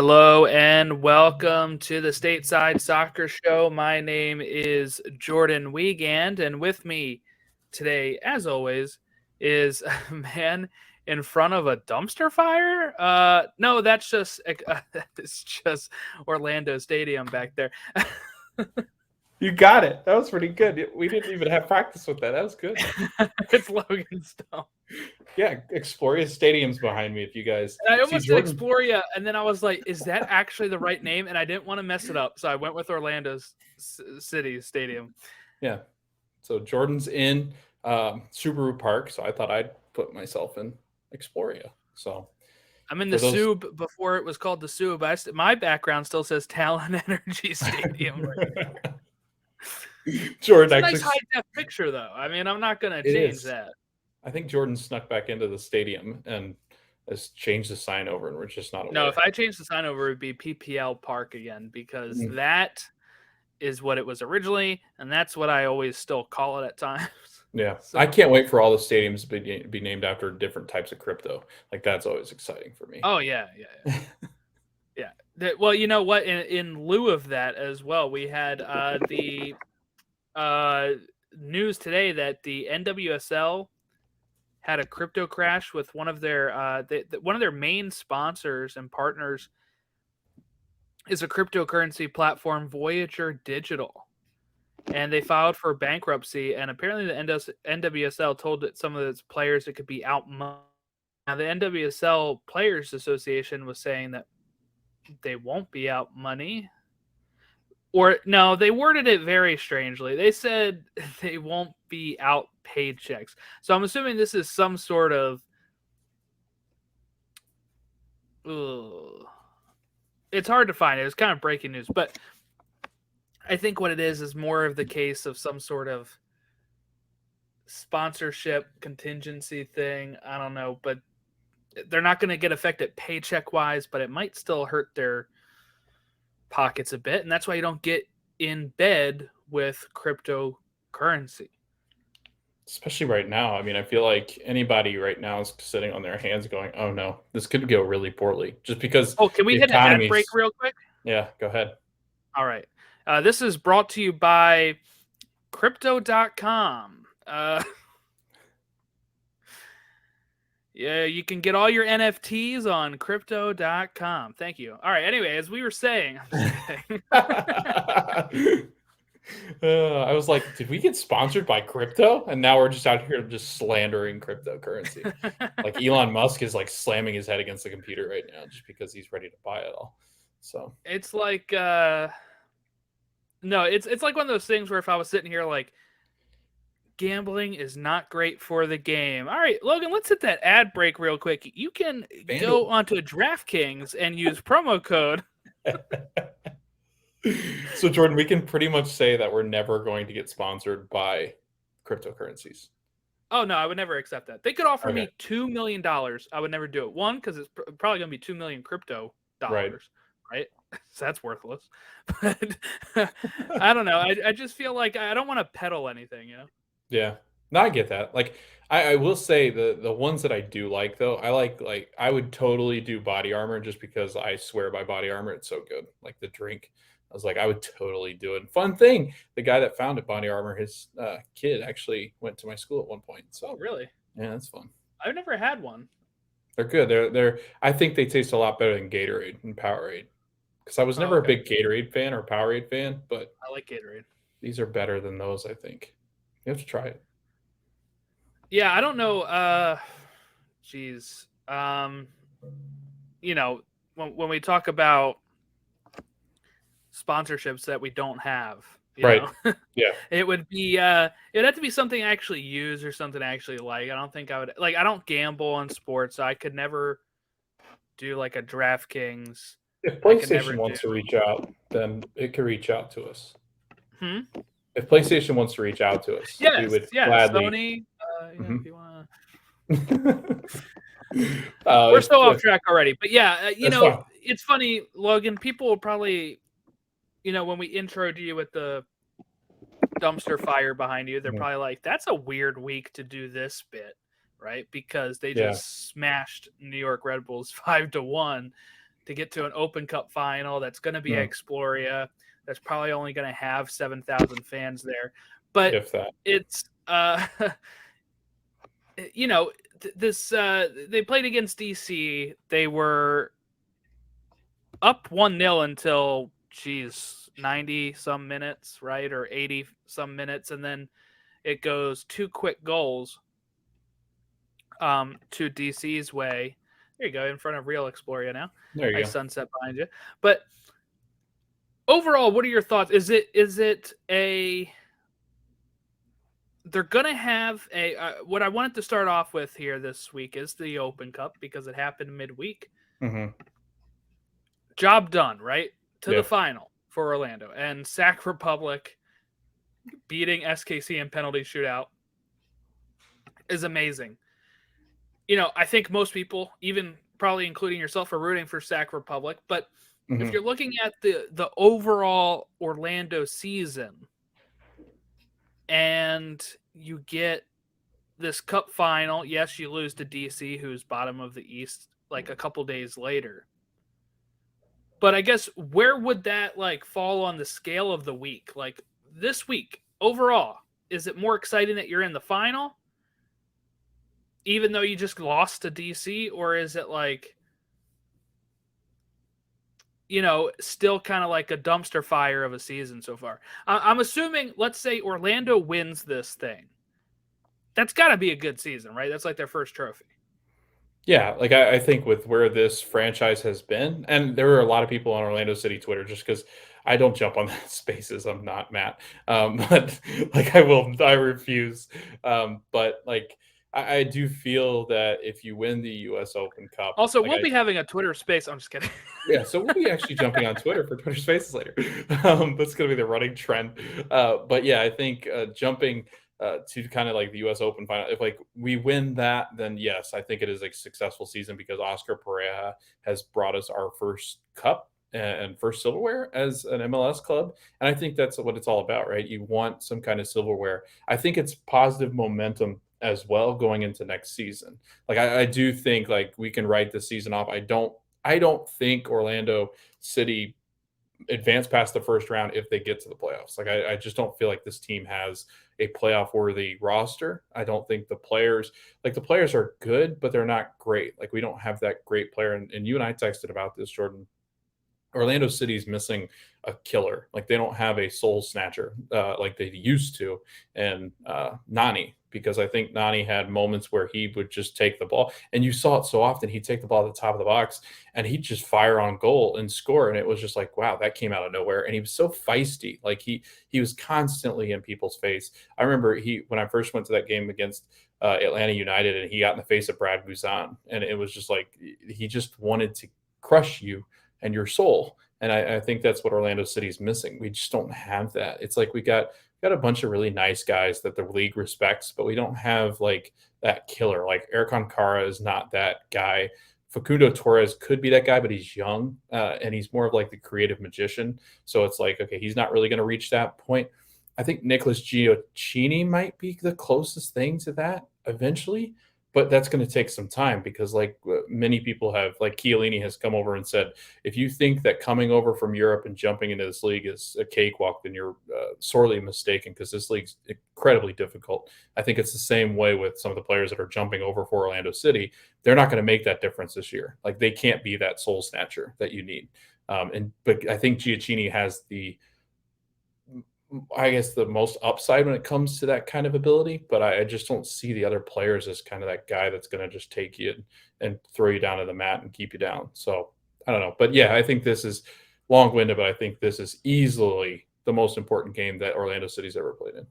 Hello and welcome to the Stateside Soccer Show. My name is Jordan Wiegand, and with me today, as always, is a man in front of a dumpster fire. No, that's just it's just Orlando Stadium back there. You got it. That was pretty good. We didn't even have practice with that. That was good. It's Logan Stone. Yeah, Exploria Stadium's behind me. If you guys, And I see almost said Jordan. Exploria, and then I was like, "Is that actually the right name?" And I didn't want to mess it up, so I went with Orlando's City Stadium. Yeah. So Jordan's in Subaru Park, so I thought I'd put myself in Exploria. So I'm in the Sub before it was called the Sub. My background still says Talon Energy Stadium. Jordan, it's a nice high def picture, though. I mean, I'm not going to change that. I think Jordan snuck back into the stadium and has changed the sign over, and we're just not aware. No, if I change the sign over, it would be PPL Park again, because that is what it was originally, and that's what I always still call it at times. Yeah, so I can't wait for all the stadiums to be named after different types of crypto. Like, that's always exciting for me. Oh, yeah. Well, you know what? In lieu of that as well, we had the news today that the NWSL had a crypto crash with one of their main sponsors and partners is a cryptocurrency platform, Voyager Digital. And they filed for bankruptcy, and apparently the NWSL told some of its players it could be out money. Now, the NWSL Players Association was saying that they won't be out money. Or, no, they worded it very strangely. They said they won't be out paychecks. So I'm assuming this is some sort of... It's hard to find. It was kind of breaking news, but I think what it is more of the case of some sort of sponsorship contingency thing. I don't know, but they're not going to get affected paycheck-wise, but it might still hurt their pockets a bit, and that's why you don't get in bed with cryptocurrency. Especially right now. I mean, I feel like anybody right now is sitting on their hands going, oh no, this could go really poorly. Just because... Oh, can we hit an ad break real quick? Yeah, go ahead. All right. This is brought to you by Crypto.com. Yeah, you can get all your NFTs on Crypto.com. Thank you. All right. Anyway, as we were saying, I was like, did we get sponsored by crypto? And now we're just out here just slandering cryptocurrency. Like Elon Musk is like slamming his head against the computer right now just because he's ready to buy it all. So it's like, no, it's like one of those things where if I was sitting here like, gambling is not great for the game. All right, Logan, let's hit that ad break real quick. You can go onto DraftKings and use promo code. So, Jordan, we can pretty much say that we're never going to get sponsored by cryptocurrencies. Oh, no, I would never accept that. They could offer me $2 million. I would never do it. One, because it's probably going to be $2 million crypto dollars, right? So that's worthless. But I don't know. I just feel like I don't want to peddle anything, you know? Yeah, no, I get that. Like, I will say the ones that I do like, though, I like I would totally do Body Armor just because I swear by Body Armor. It's so good. Like the drink, I was like, I would totally do it. And fun thing, the guy that founded Body Armor, his kid actually went to my school at one point. So, oh, really? Yeah, that's fun. I've never had one. They're good. They're. I think they taste a lot better than Gatorade and Powerade. Because I was never a big Gatorade fan or Powerade fan, but I like Gatorade. These are better than those, I think. You have to try it. Yeah, I don't know. Geez. You know, when we talk about sponsorships that we don't have, you know, yeah, it would be it'd have to be something I actually use or something I actually like. I don't think I would like. I don't gamble on sports, so I could never do like a DraftKings. If PlayStation wants to reach out, then it could reach out to us. If PlayStation wants to reach out to us, yes, we would Sony. gladly. If you want to. We're so off track already, but yeah, you know, fine. It's funny, Logan. People will probably, you know, when we introed you with the dumpster fire behind you, they're probably like, "That's a weird week to do this bit," right? Because they just smashed New York Red Bulls 5-1 to get to an Open Cup final that's going to be at Exploria. That's probably only going to have 7,000 fans there. But if that. it's, this they played against DC. They were up 1-0 until 90 some minutes, right? Or 80 some minutes. And then it goes 2 quick goals to DC's way. There you go, in front of Real Exploria now. There you Nice go. sunset behind you. But overall, what are your thoughts? Is it a they're gonna have a what I wanted to start off with here this week is the Open Cup because it happened midweek. Mm-hmm. Job done, right? To Yeah. the final for Orlando and Sac Republic beating SKC in penalty shootout is amazing. I think most people, even probably including yourself, are rooting for Sac Republic. But if you're looking at the overall Orlando season and you get this cup final, yes, you lose to DC, who's bottom of the East, like a couple days later. But I guess where would that fall on the scale of the week? Like this week overall, is it more exciting that you're in the final, even though you just lost to DC, or is it still kind of like a dumpster fire of a season so far? I'm assuming, let's say Orlando wins this thing. That's got to be a good season, right? That's like their first trophy. Yeah, like I think with where this franchise has been, and there are a lot of people on Orlando City Twitter just because I don't jump on that spaces. I'm not Matt, but I refuse. But I do feel that if you win the U.S. Open Cup, Also, we'll be having a Twitter space. I'm just kidding. Yeah, so we'll be actually jumping on Twitter for Twitter Spaces later. That's going to be the running trend. But yeah, I think jumping to kind of like the U.S. Open final, if we win that, then yes, I think it is a successful season because Oscar Pereira has brought us our first cup and first silverware as an MLS club, and I think that's what it's all about, right? You want some kind of silverware. I think it's positive momentum as well going into next season. I do think we can write this season off. I don't think Orlando City advance past the first round if they get to the playoffs. I just don't feel like this team has a playoff worthy roster. I don't think the players are good, but they're not great. We don't have that great player. And you and I texted about this, Jordan. Orlando City's missing a killer. They don't have a soul snatcher like they used to. And Nani, because I think Nani had moments where he would just take the ball, and you saw it so often. He'd take the ball at the top of the box and he'd just fire on goal and score. And it was just like, wow, that came out of nowhere. And he was so feisty. He was constantly in people's face. I remember when I first went to that game against Atlanta United, and he got in the face of Brad Guzan, and it was just he just wanted to crush you and your soul. And I think that's what Orlando City's missing. We just don't have that. It's we got a bunch of really nice guys that the league respects, but we don't have that killer. Eric Ankara is not that guy. Facundo Torres could be that guy, but he's young and he's more of the creative magician. So it's okay, he's not really going to reach that point. I think Nicholas Gioacchini might be the closest thing to that eventually, but that's going to take some time because many people have, Chiellini has come over and said, if you think that coming over from Europe and jumping into this league is a cakewalk, then you're sorely mistaken because this league's incredibly difficult. I think it's the same way with some of the players that are jumping over for Orlando City. They're not going to make that difference this year. They can't be that soul snatcher that you need. But I think Gioacchini has the most upside when it comes to that kind of ability, but I just don't see the other players as kind of that guy that's going to just take you and throw you down to the mat and keep you down. So I don't know, but yeah, I think this is long-winded, but I think this is easily the most important game that Orlando City's ever played in.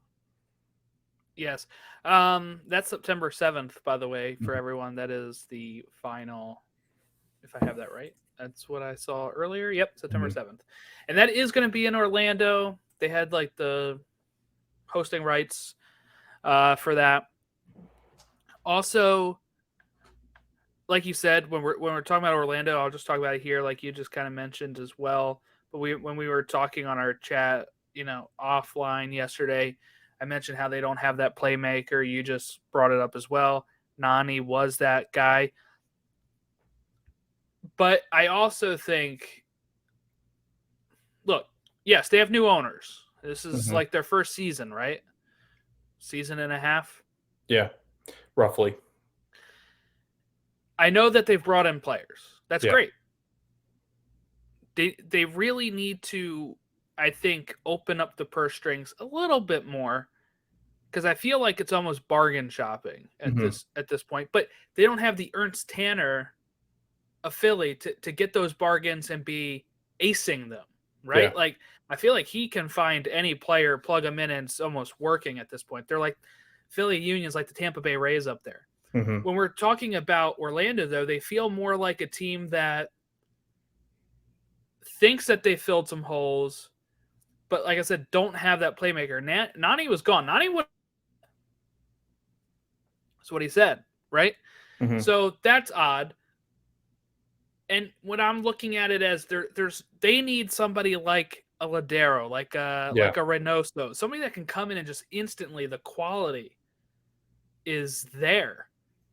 Yes. That's September 7th, by the way, for everyone. That is the final, if I have that right. That's what I saw earlier. Yep, September 7th. And that is going to be in Orlando. They had the hosting rights for that. Also, like you said, when we're talking about Orlando, I'll just talk about it here, like you just kind of mentioned as well. But when we were talking on our chat, offline yesterday, I mentioned how they don't have that playmaker. You just brought it up as well. Nani was that guy. But I also think, look, yes, they have new owners. This is Mhm. like their first season, right? Season and a half. Yeah, roughly. I know that they've brought in players. That's Yeah. great. They really need to, I think, open up the purse strings a little bit more, because I feel like it's almost bargain shopping Mhm. at this point. But they don't have the Ernst Tanner affiliate to get those bargains and be acing them, Yeah. right? Like, I feel like he can find any player, plug them in, and it's almost working at this point. They're like Philly Union's like the Tampa Bay Rays up there. Mhm. When we're talking about Orlando, though, they feel more like a team that thinks that they filled some holes, but like I said, don't have that playmaker. Nani was gone. Nani was what he said, right? Mhm. So that's odd. And when I'm looking at it as they need somebody like a Ladero, Yeah. like a Reynoso, somebody that can come in and just instantly the quality is there.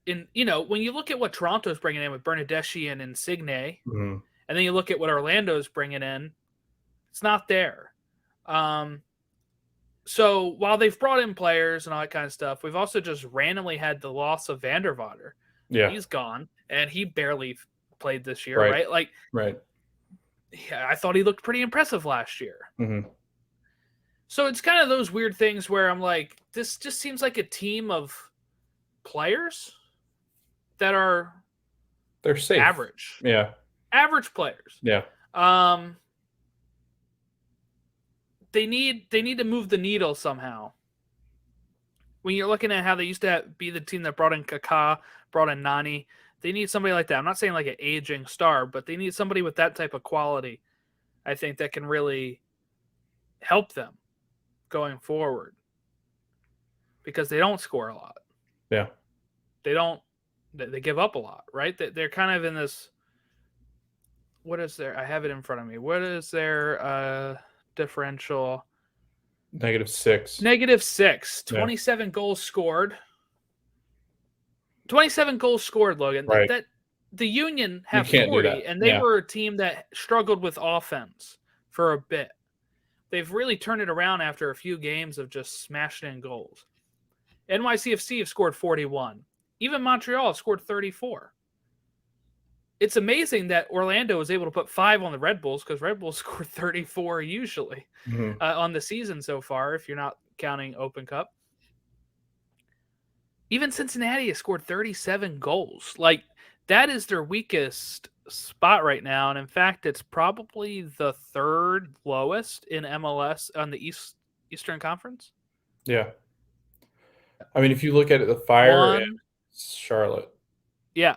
And when you look at what Toronto's bringing in with Bernadeschi and Insigne, and Mhm. then you look at what Orlando's bringing in, it's not there. Um, so while they've brought in players and all that kind of stuff, we've also just randomly had the loss of Vandervader. Yeah. He's gone, and he barely played this year, Right. right? Like, Right. yeah, I thought he looked pretty impressive last year. Mhm. So it's kind of those weird things where I'm like, this just seems like a team of players that are They're safe. average, Yeah. average players. Yeah. Um, they need to move the needle somehow. When you're looking at how they used to be the team that brought in Kaká, brought in Nani, they need somebody like that. I'm not saying like an aging star, but they need somebody with that type of quality. I think that can really help them going forward, because they don't score a lot. Yeah. They don't. They give up a lot, right? They're kind of in this. What is their? I have it in front of me. What is their differential? -6. -6. Yeah. 27 goals scored. 27 goals scored, Logan. Right. That the Union You have can't do 40, that. and they Yeah. were a team that struggled with offense for a bit. They've really turned it around after a few games of just smashing in goals. NYCFC have scored 41. Even Montreal have scored 34. It's amazing that Orlando was able to put 5 on the Red Bulls, because Red Bulls score 34 usually Mhm. on the season so far, if you're not counting Open Cup. Even Cincinnati has scored 37 goals. Like, that is their weakest spot right now. And in fact, it's probably the third lowest in MLS on the Eastern Conference. Yeah. I mean, if you look at it, the Fire and One, Charlotte. yeah,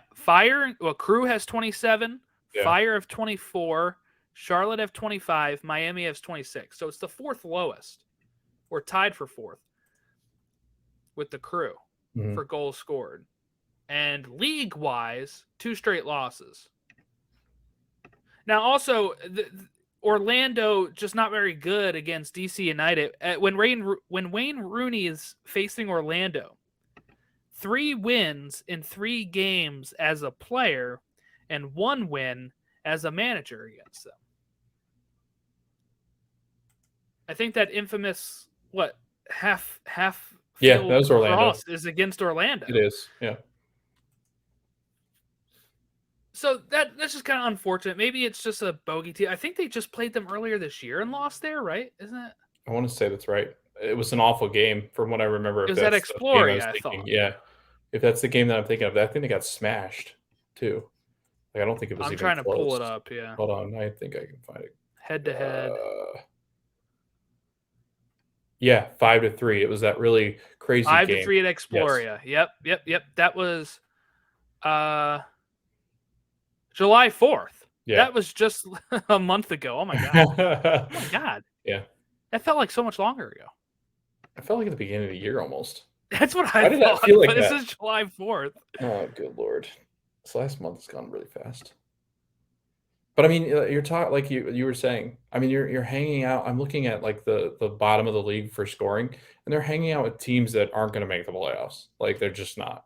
Crew has 27, Yeah. Fire have 24, Charlotte have 25, Miami has 26. So it's the fourth lowest. We're tied for fourth with the Crew Mhm. for goals scored. And league-wise, 2 straight losses. Now, also, Orlando just not very good against DC United. When Wayne Rooney is facing Orlando, 3 wins in 3 games as a player, and 1 win as a manager against them. I think that infamous half Yeah, that field was Orlando. cross is against Orlando. It is. Yeah. So that's just kind of unfortunate. Maybe it's just a bogey team. I think they just played them earlier this year and lost there, right? Isn't it? I wanna say that's right. It was an awful game from what I remember, It if was at that's the game I Exploria, was I thinking. thought. Yeah. If that's the game that I'm thinking of, I think they got smashed too. Like, I don't think it was I'm even trying to pull it close. up. Yeah, Hold on, I think I can find it. head to head. Yeah, 5-3. It was that really crazy Five to game. three at Yes. Exploria. Yep. That was uh July 4th. Yeah. That was just a month ago. Oh my god. Oh my god. Yeah. That felt like so much longer ago. I felt like at the beginning of the year almost. That's what I Why did that thought. feel like But this that? is July 4th. Oh, good lord. This last month has gone really fast. But I mean, you're talking like you were saying. I mean, you're hanging out. I'm looking at like the bottom of the league for scoring, and they're hanging out with teams that aren't going to make the playoffs. Like they're just not.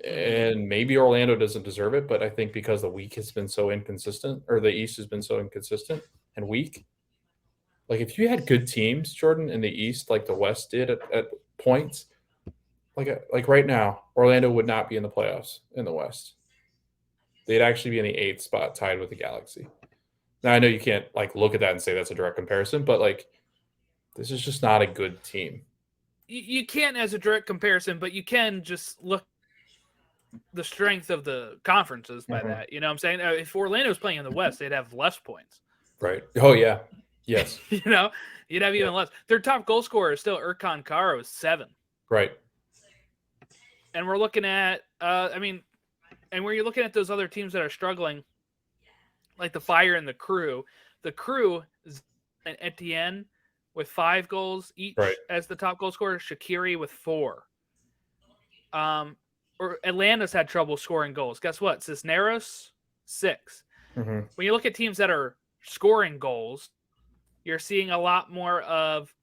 Mm-hmm. and maybe Orlando doesn't deserve it, but I think because the week has been so inconsistent, or the East has been so inconsistent and weak, like if you had good teams, Jordan, in the East, like the West did at points, like right now, Orlando would not be in the playoffs in the West. They'd actually be in the eighth spot, tied with the Galaxy. Now I know you can't like look at that and say that's a direct comparison, but like this is just not a good team. You can't as a direct comparison, but you can just look the strength of the conferences by Mhm. that. You know what I'm saying? If Orlando's playing in the West, they'd have less points. Right. Oh yeah. Yes. You know, you'd have Yeah. even less. Their top goal scorer is still Erkan Karo with 7. Right. And we're looking at, and where you're looking at those other teams that are struggling, like the Fire and the Crew and Etienne with 5 goals Right. each as the top goal scorer, Shaqiri with 4. Or Atlanta's had trouble scoring goals. Guess what? Cisneros 6. Mm-hmm. When you look at teams that are scoring goals, you're seeing a lot more of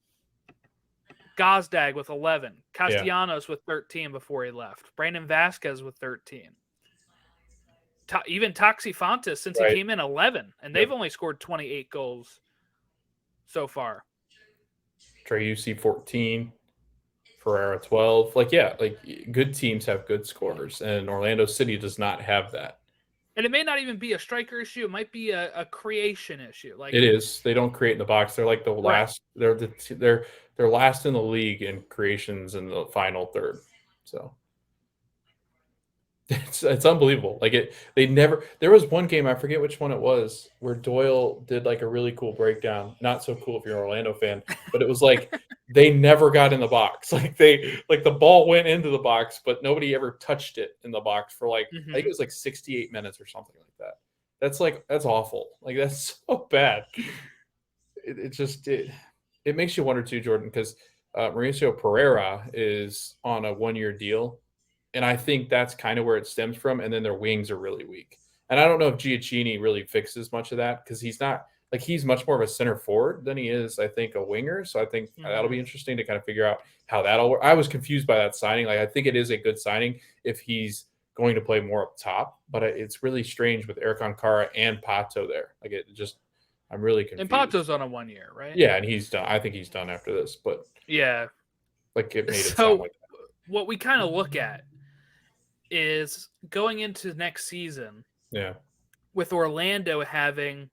Gazdag with 11, Yeah. Castellanos with 13 before he left, Brandon Vasquez with 13, even Taxi Fontes since he Right. came in 11, and they've Yep. only scored 28 goals so far. Trey UC 14, Ferrara 12. Like yeah, like good teams have good scorers, and Orlando City does not have that. And it may not even be a striker issue; it might be a creation issue. Like It is. They don't create in the box. They're like the right, last. They're last in the league in creations in the final third. So it's unbelievable. Like it. They never. There was one game, I forget which one it was, where Doyle did like a really cool breakdown. Not so cool if you're an Orlando fan, but it was like they never got in the box. Like the ball went into the box, but nobody ever touched it in the box for like I think mm-hmm. it was like 68 minutes or something like that. That's awful. Like that's so bad. It makes you wonder too, Jordan, because Mauricio Pereira is on a 1 year deal, and I think that's kind of where it stems from. And then their wings are really weak, and I don't know if Giacchini really fixes much of that because he's not like he's much more of a center forward than he is, I think, a winger. So I think that'll Mm-hmm. be interesting to kind of figure out how that'll work. I was confused by that signing. Like I think it is a good signing if he's going to play more up top, but it's really strange with Eric Kara and Pato there. Like it just I'm really And confused. Pato's on a 1 year, right? Yeah, and he's done. I think he's done after this, but Yeah. like it made it sound So like what we kind of look at is going into next season that. Yeah. with Orlando having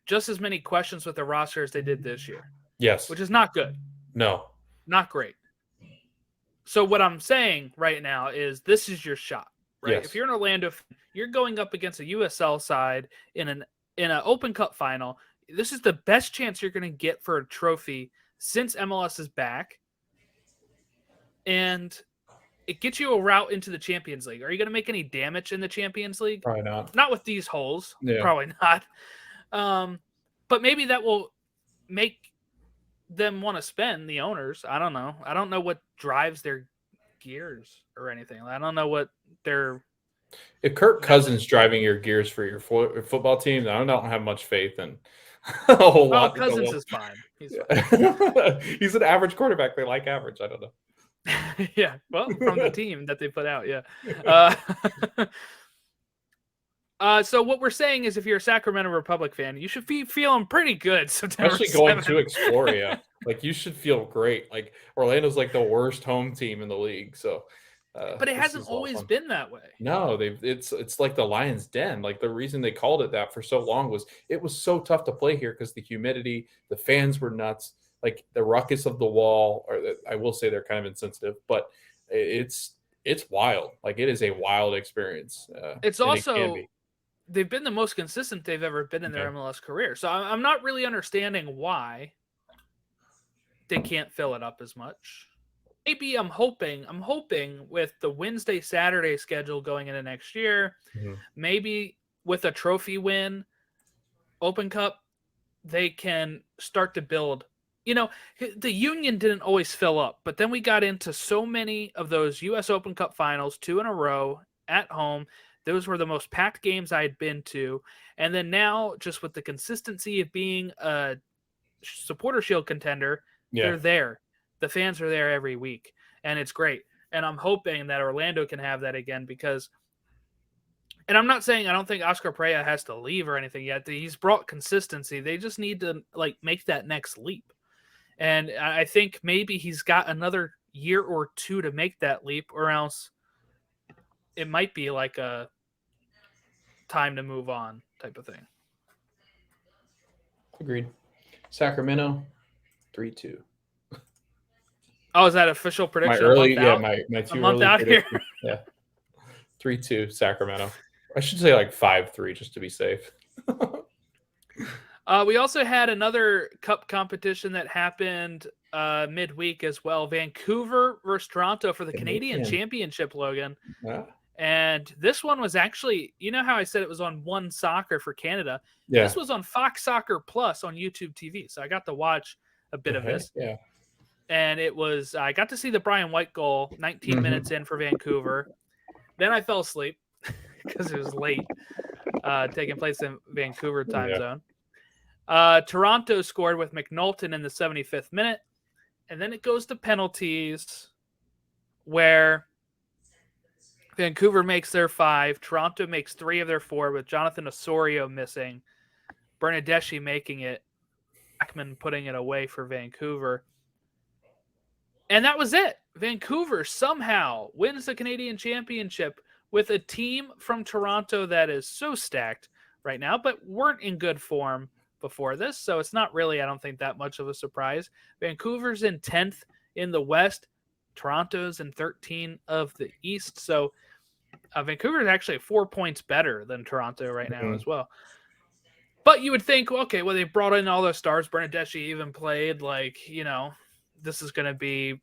just as many questions with the roster as they did this year, Yes. which is not good, No. not great. So what I'm saying right now is this is your shot, right? Yes. If you're an Orlando, you're going up against a USL side in an Open Cup final. This is the best chance you're going to get for a trophy since MLS is back, and it gets you a route into the Champions League. Are you going to make any damage in the Champions League? Probably not. Not with these holes, Yeah. probably not. But maybe that will make them want to spend, the owners. I don't know. I don't know what drives their gears or anything. I don't know what their If Kirk method Cousins is. driving your gears for your football team, I don't have much faith in a whole Oh, lot. Cousins is fine. He's fine. Yeah. He's an average quarterback. They like average. I don't know. Yeah, well, from the team that they put out, yeah. So what we're saying is, if you're a Sacramento Republic fan, you should be feeling pretty good. September Especially going 7th. to Exploria, like you should feel great. Like Orlando's like the worst home team in the league, so. But it hasn't always been that way. No, it's like the lion's den. Like the reason they called it that for so long was it was so tough to play here because the humidity, the fans were nuts, like the ruckus of the wall. I will say they're kind of insensitive, but it's wild. Like it is a wild experience. It's and it can also be. they've been the most consistent they've ever been in their Okay. MLS career. So I'm not really understanding why they can't fill it up as much. Maybe I'm hoping with the Wednesday, Saturday schedule going into next year, Mhm. maybe with a trophy win, Open Cup, they can start to build. You know, the Union didn't always fill up, but then we got into so many of those U.S. Open Cup finals, 2 in a row at home. Those were the most packed games I had been to. And then now, just with the consistency of being a supporter shield contender, Yeah. they're there. The fans are there every week, and it's great. And I'm hoping that Orlando can have that again because, and I'm not saying I don't think Oscar Pereira has to leave or anything yet. He's brought consistency. They just need to like make that next leap. And I think maybe he's got another year or two to make that leap, or else it might be like a time to move on type of thing. Agreed. Sacramento, 3-2. Oh, is that official My prediction? early, yeah, Out? my A too month early out here. prediction. Yeah, 3-2 Sacramento. I should say like 5-3 just to be safe. We also had another cup competition that happened midweek as well. Vancouver versus Toronto for the Canadian Championship, Logan. Yeah. And this one was actually, you know how I said it was on One Soccer for Canada? Yeah. This was on Fox Soccer Plus on YouTube TV. So I got to watch a bit of this. Yeah. And it was, I got to see the Brian White goal 19 minutes in for Vancouver. Then I fell asleep because it was late, taking place in Vancouver time zone. Toronto scored with McNulton in the 75th minute. And then it goes to penalties where Vancouver makes their 5. Toronto makes 3 of their 4 with Jonathan Osorio missing. Bernadeschi making it. Ackman putting it away for Vancouver. And that was it. Vancouver somehow wins the Canadian Championship with a team from Toronto that is so stacked right now, but weren't in good form before this. So it's not really, I don't think, that much of a surprise. Vancouver's in 10th in the West. Toronto's in 13 of the East. So Vancouver is actually 4 points better than Toronto right now as well. But you would think, okay, well, they brought in all those stars. Bernadeschi even played, like, you know, this is going to be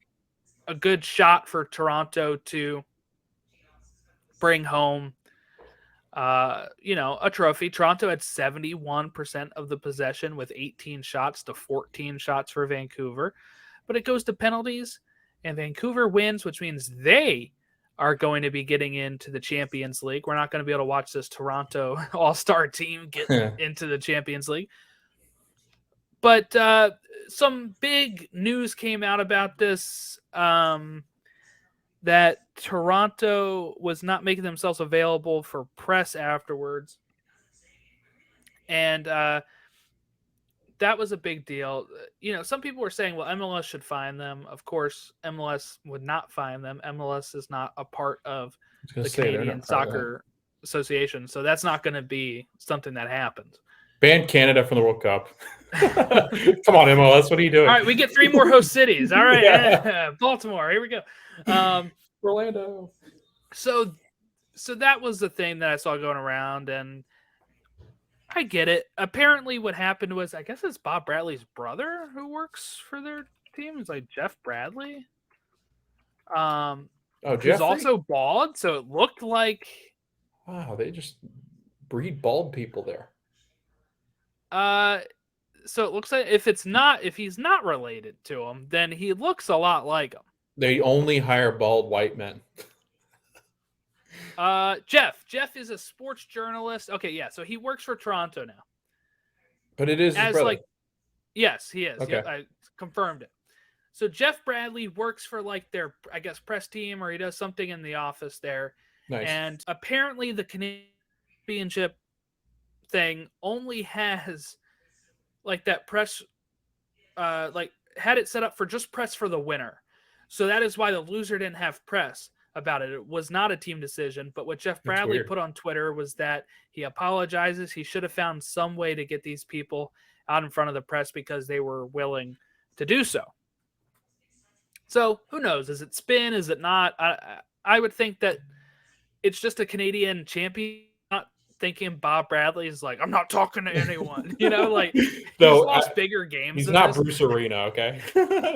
a good shot for Toronto to bring home, you know, a trophy. Toronto had 71% of the possession with 18 shots to 14 shots for Vancouver. But it goes to penalties, and Vancouver wins, which means they are going to be getting into the Champions League. We're not going to be able to watch this Toronto all-star team get into the Champions League. But some big news came out about this, that Toronto was not making themselves available for press afterwards. And that was a big deal. You know, some people were saying, well, MLS should fine them. Of course, MLS would not fine them. MLS is not a part of the Canadian Soccer Association. So that's not going to be something that happens. Ban Canada from the World Cup. Come on, MLS. What are you doing? All right, we get 3 more host cities. All right, Baltimore. Here we go. Orlando. So that was the thing that I saw going around, and I get it. Apparently, what happened was, I guess it's Bob Bradley's brother who works for their team. It's like Jeff Bradley. Who's also bald, so it looked like. Wow, they just breed bald people there. So it looks like if he's not related to him, then he looks a lot like him. They only hire bald white men. Jeff is a sports journalist. Okay, yeah, so he works for Toronto now. But it is his brother. Like, yes, he is. Okay. Yep, I confirmed it. So Jeff Bradley works for like their, I guess, press team, or he does something in the office there. Nice. And apparently the Canadian Championship thing only has like that press, like had it set up for just press for the winner. So that is why the loser didn't have press about it. It was not a team decision. But what Jeff Bradley put on Twitter was that he apologizes. He should have found some way to get these people out in front of the press because they were willing to do so. So who knows? Is it spin? Is it not? I would think that it's just a Canadian champion. Not thinking Bob Bradley is like, I'm not talking to anyone. You know, like he's lost bigger games. He's not Bruce Arena, okay?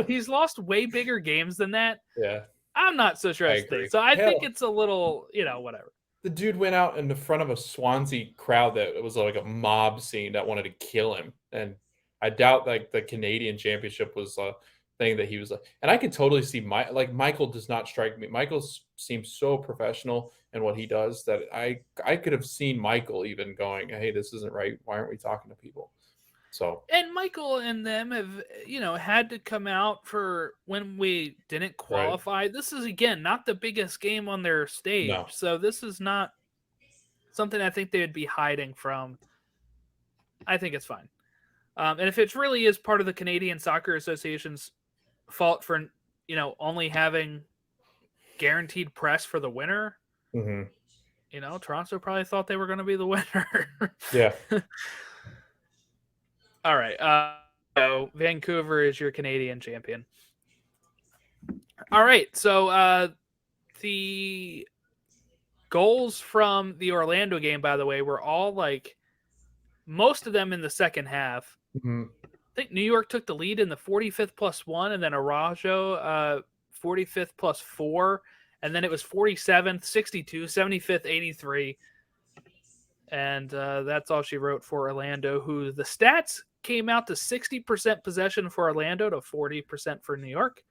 He's lost way bigger games than that. Yeah. I'm not so sure. So I think it's a little, you know, whatever. The dude went out in the front of a Swansea crowd that was like a mob scene that wanted to kill him. And I doubt like the Canadian Championship was a thing that he was like. And I could totally see Michael does not strike me. Michael seems so professional in what he does that I could have seen Michael even going, hey, this isn't right. Why aren't we talking to people? So And Michael and them have, had to come out for when we didn't right, qualify. This is, again, not the biggest game on their no, stage. So this is not something I think they would be hiding from. I think it's fine. And if it really is part of the Canadian Soccer Association's fault for, only having guaranteed press for the winner, hmm Toronto probably thought they were going to be the winner. yeah, All right. So Vancouver is your Canadian champion. All right. So the goals from the Orlando game, by the way, were all like most of them in the second half. hmm I think New York took the lead in the 45th plus one, and then Arajo 45th plus four, and then it was 47th, 62, 75th, 83. And that's all she wrote for Orlando, who the stats came out to 60% possession for Orlando to 40% for New York.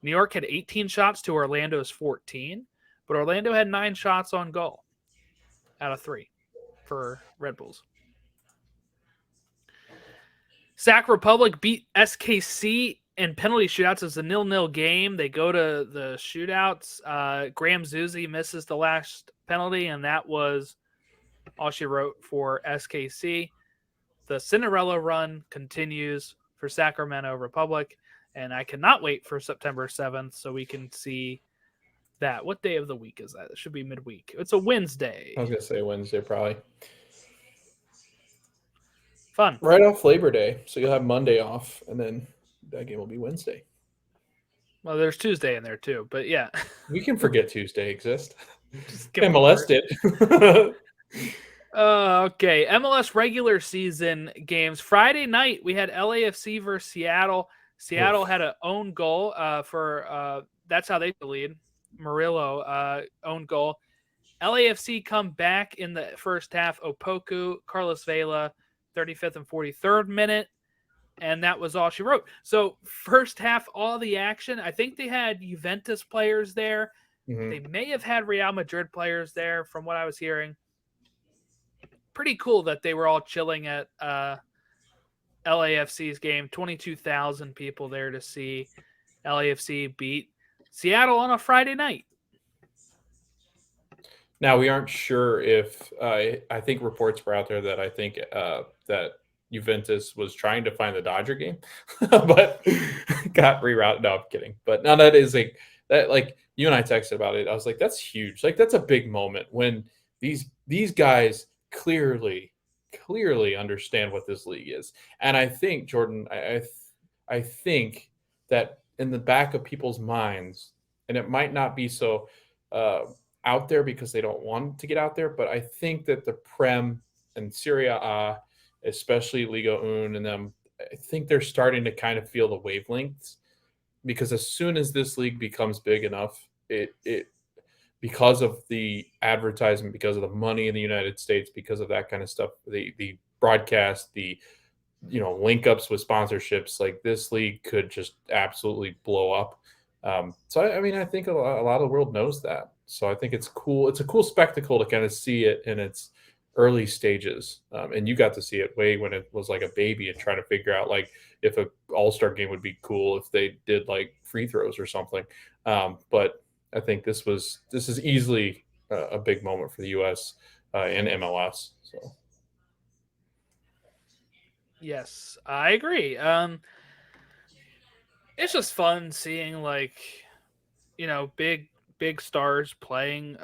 New York had 18 shots to Orlando's 14, but Orlando had 9 shots on goal out of 3 for Red Bulls. Sac Republic beat SKC in penalty shootouts. It's a 0-0 game. They go to the shootouts. Graham Zuzi misses the last penalty, and that was all she wrote for SKC. The Cinderella run continues for Sacramento Republic, and I cannot wait for September 7th so we can see that. What day of the week is that? It should be midweek. It's a Wednesday. I was gonna say Wednesday probably. Fun. Right off Labor Day, so you'll have Monday off, and then that game will be Wednesday. Well, there's Tuesday in there too, but yeah. We can forget Tuesday exists. Just skip MLS over it. did. Okay, MLS regular season games. Friday night we had LAFC versus Seattle. Seattle had an own goal for that's how they lead. Murillo own goal. LAFC come back in the first half. Opoku, Carlos Vela, 35th and 43rd minute, and that was all she wrote. So first half, all the action. I think they had Juventus players there. Mhm. They may have had Real Madrid players there, from what I was hearing. Pretty cool that they were all chilling at LAFC's game. 22,000 people there to see LAFC beat Seattle on a Friday night. Now we aren't sure if I think reports were out there that I think that Juventus was trying to find the Dodger game, but got rerouted. No, I'm kidding. But no, that is like you and I texted about it. I was like, that's huge. Like that's a big moment when these guys clearly understand what this league is. And I think Jordan, I think that in the back of people's minds, and it might not be so out there because they don't want to get out there, but I think that the Prem and Serie A, especially Liga Un and them, I think they're starting to kind of feel the wavelengths, because as soon as this league becomes big enough, it because of the advertisement, because of the money in the United States, because of that kind of stuff, the broadcast, the link ups with sponsorships, like this league could just absolutely blow up. So I mean, I think a lot of the world knows that. So I think it's cool. It's a cool spectacle to kind of see it in its early stages. And you got to see it way when it was like a baby and trying to figure out like if a all-star game would be cool if they did like free throws or something. But I think this is easily a big moment for the U.S. And MLS. So Yes, I agree. It's just fun seeing big stars playing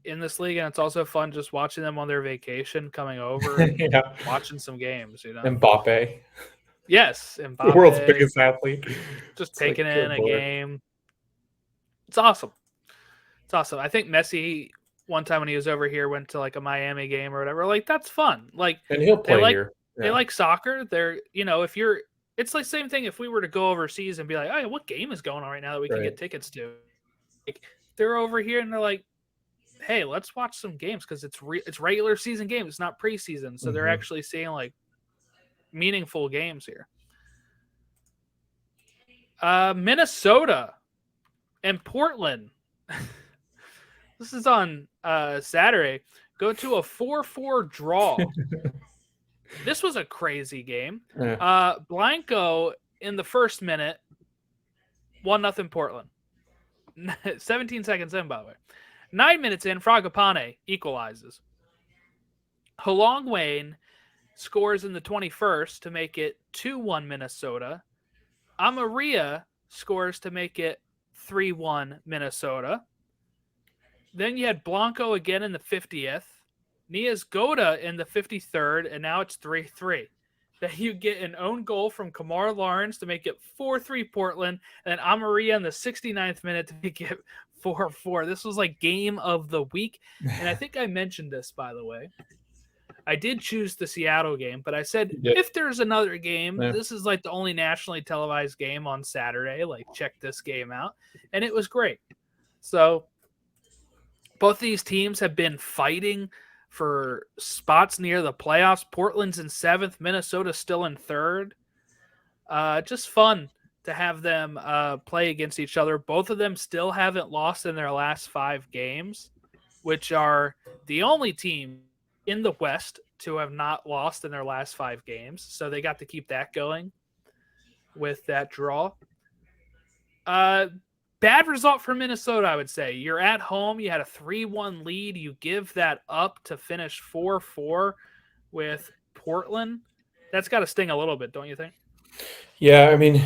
in this league, and it's also fun just watching them on their vacation coming over and yeah, watching some games. Mbappe, Yes, the world's Mbappe biggest athlete, just it's like, taking in good a lord. game. It's awesome. It's awesome. I think Messi one time when he was over here went to like a Miami game or whatever. Like that's fun. Like And he'll they play like here. they Yeah, like soccer. They're if you're it's like the same thing if we were to go overseas and be like, oh, what game is going on right now that we can right. get tickets to? Like they're over here and they're like, hey, let's watch some games because it's regular season games. It's not preseason, so they're hmm actually seeing like meaningful games here. Minnesota and Portland. This is on Saturday. Go to a 4-4 draw. This was a crazy game. Yeah. Blanco in the first minute, 1-0 Portland. 17 seconds in, by the way. 9 minutes in, Fragapane equalizes. Halong Wayne scores in the 21st to make it 2-1 Minnesota. Amaria scores to make it 3-1 Minnesota. Then you had Blanco again in the 50th. Nias Goda in the 53rd, and now it's 3-3. Then you get an own goal from Kamar Lawrence to make it 4-3 Portland, and then Amaria in the 69th minute to make it 4-4. This was like game of the week. And I think I mentioned this, by the way. I did choose the Seattle game, but I said if there's another game, Yeah. this is like the only nationally televised game on Saturday. Like, check this game out. And it was great. So both these teams have been fighting for spots near the playoffs. Portland's in 7th, Minnesota's still in 3rd. Just fun to have them play against each other. Both of them still haven't lost in their last 5 games, which are the only team in the West to have not lost in their last 5 games. So they got to keep that going with that draw. Bad result for Minnesota, I would say. You're at home. You had a 3-1 lead. You give that up to finish 4-4 with Portland. That's got to sting a little bit, don't you think? Yeah, I mean,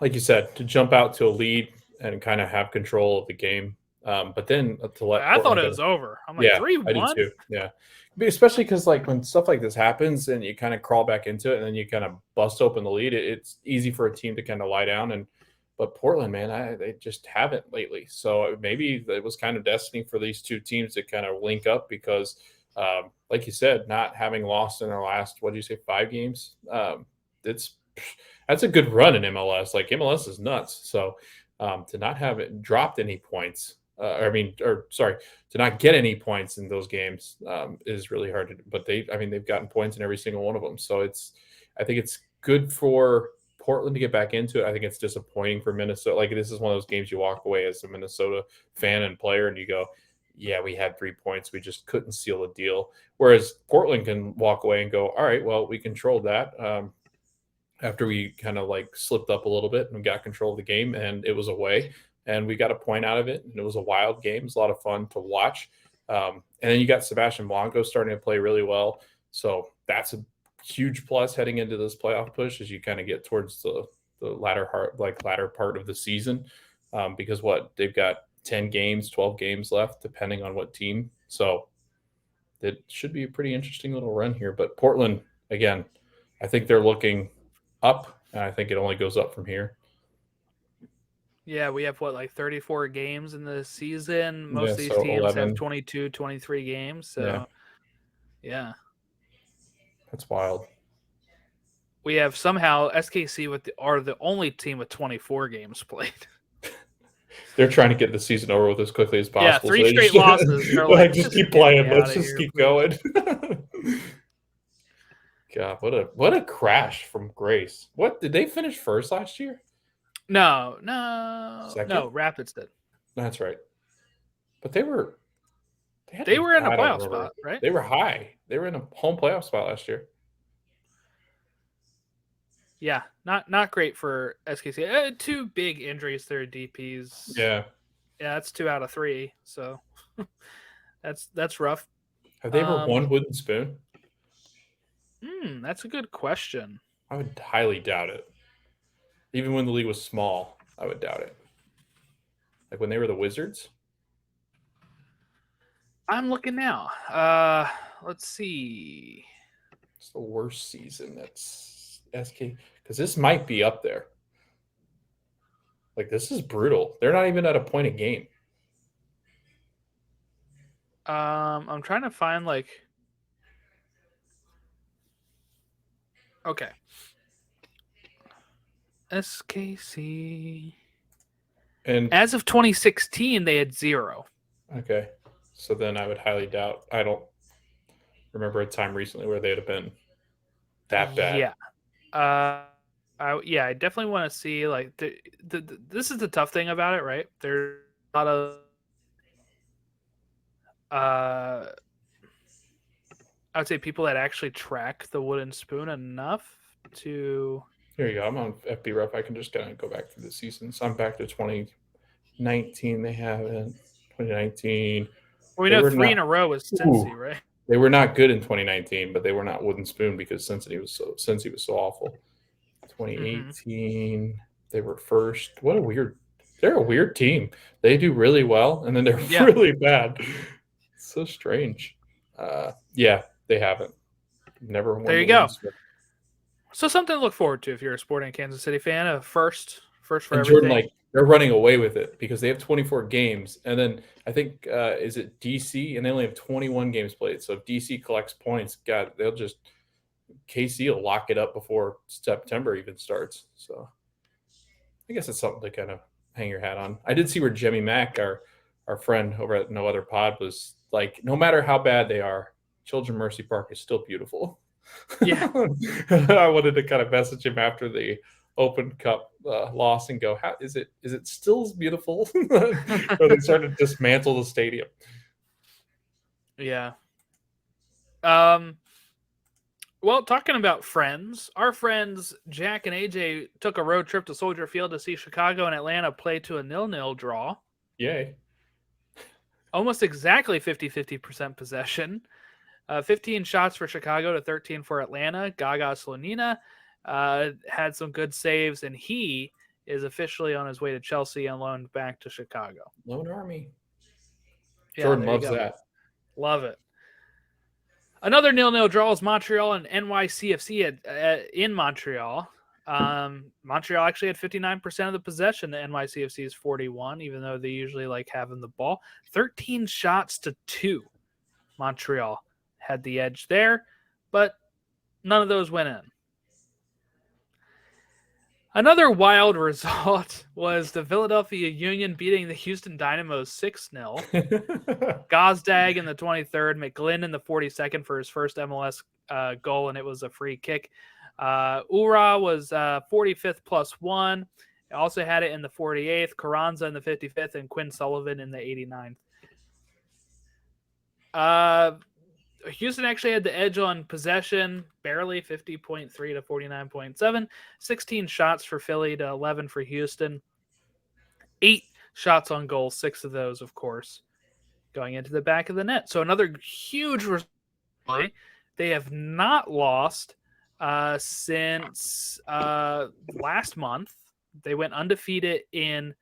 like you said, to jump out to a lead and kind of have control of the game, but then to let I thought Portland it go. was over. I'm like, Yeah, I did 3-1? too. Yeah, especially because like when stuff like this happens and you kind of crawl back into it and then you kind of bust open the lead, it's easy for a team to kind of lie down. But Portland, man, they just haven't lately. So maybe it was kind of destiny for these two teams to kind of link up because, like you said, not having lost in their last, what did you say, 5 games? It's that's a good run in MLS. Like MLS is nuts. So to not have it dropped any points, to not get any points in those games is really hard to. But they've gotten points in every single one of them. So I think it's good for Portland to get back into it. I think it's disappointing for Minnesota. Like this is one of those games you walk away as a Minnesota fan and player, and you go, "Yeah, we had 3 points. We just couldn't seal the deal." Whereas Portland can walk away and go, "All right, well, we controlled that." After we kind of like slipped up a little bit and got control of the game, and it was away, and we got a point out of it, and it was a wild game. It was a lot of fun to watch. And then you got Sebastian Blanco starting to play really well, so that's a huge plus heading into this playoff push as you kind of get towards the latter part of the season, because they've got 10 games, 12 games left, depending on what team. So it should be a pretty interesting little run here. But Portland, again, I think they're looking up, and I think it only goes up from here. Yeah, we have like 34 games in the season. Most Yeah, of these so teams have 11. 22, 23 games. Yeah, So, yeah. that's wild. We have somehow SKC are the only team with 24 games played. They're trying to get the season over with as quickly as Yeah, possible. 3 So straight losses. They're like, just keep get me playing. Let's out of just here, keep please. going. God, what a crash from Grace. What did they finish first last year? No. Second? Rapids did. That's right. But they were in a playoff spot, right? They were high. They were in a home playoff spot last year. Yeah, not great for SKC. 2 big injuries to their DPs. Yeah, that's 2 out of 3. So that's rough. have they ever won Wooden Spoon? That's a good question. I would highly doubt it. Even when the league was small, I would doubt it. Like when they were the Wizards. I'm looking now. Let's see. It's the worst season that's SK, because this might be up there. Like this is brutal. They're not even at a point a game. I'm trying to find like. Okay. SKC. And as of 2016, they had 0. Okay. So then I would highly doubt. I don't remember a time recently where they'd have been that bad. Yeah. I definitely want to see like this is the tough thing about it, right? There's a lot of I would say people that actually track the wooden spoon enough to. Here you go. I'm on FB Ref. I can just kind of go back through the season. So I'm back to 2019. They haven't. 2019. Well, we They know were three not. in a row was Cincy, Ooh, right? they were not good in 2019, but they were not wooden spoon because Cincy was so awful. Mm-hmm. 2018, they were first. What a weird. They're a weird team. They do really well, and then they're Yeah, really bad. So strange. Yeah, they haven't. Never won there the you wooden go. spoon. So something to look forward to if you're a Sporting Kansas City fan. A first for And Jordan, everything. like, they're running away with it because they have 24 games, and then I think is it DC, and they only have 21 games played. So if DC collects points, God, they'll just KC will lock it up before September even starts. So I guess it's something to kind of hang your hat on. I did see where Jemmy Mack, our friend over at No Other Pod, was like, no matter how bad they are, Children Mercy Park is still beautiful. Yeah, I wanted to kind of message him after the Open Cup loss and go, how is it? Is it still as beautiful? Or they started to dismantle the stadium. yeah. Um. Well, talking about friends, our friends Jack and AJ took a road trip to Soldier Field to see Chicago and Atlanta play to a 0-0 draw. Yay. Almost exactly 50-50% possession. 15 shots for Chicago to 13 for Atlanta. Gaga Slonina had some good saves, and he is officially on his way to Chelsea and loaned back to Chicago. Lone Army. Yeah, Jordan there you loves go. that. Love it. Another 0-0 draw is Montreal and NYCFC in Montreal. Montreal actually had 59% of the possession. The NYCFC is 41, even though they usually like having the ball. 13 shots to 2. Montreal had the edge there, but none of those went in. Another wild result was the Philadelphia Union beating the Houston Dynamos 6-0. Gazdag in the 23rd, McGlynn in the 42nd for his first MLS goal, and it was a free kick. Ura was 45th plus 1. Also had it in the 48th, Carranza in the 55th, and Quinn Sullivan in the 89th. Houston actually had the edge on possession, barely 50.3 to 49.7. 16 shots for Philly to 11 for Houston. 8 shots on goal, 6 of those, of course, going into the back of the net. So another huge result. They have not lost since last month. They went undefeated in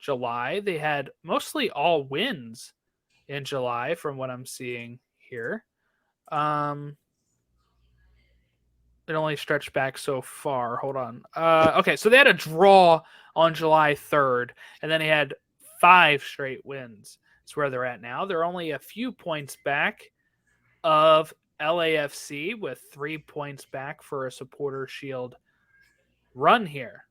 July. They had mostly all wins in July from what I'm seeing here. It only stretched back so far. Hold on. Okay, so they had a draw on July 3rd, and then they had 5 straight wins. That's where they're at now. They're only a few points back of LAFC with 3 points back for a supporter shield run here.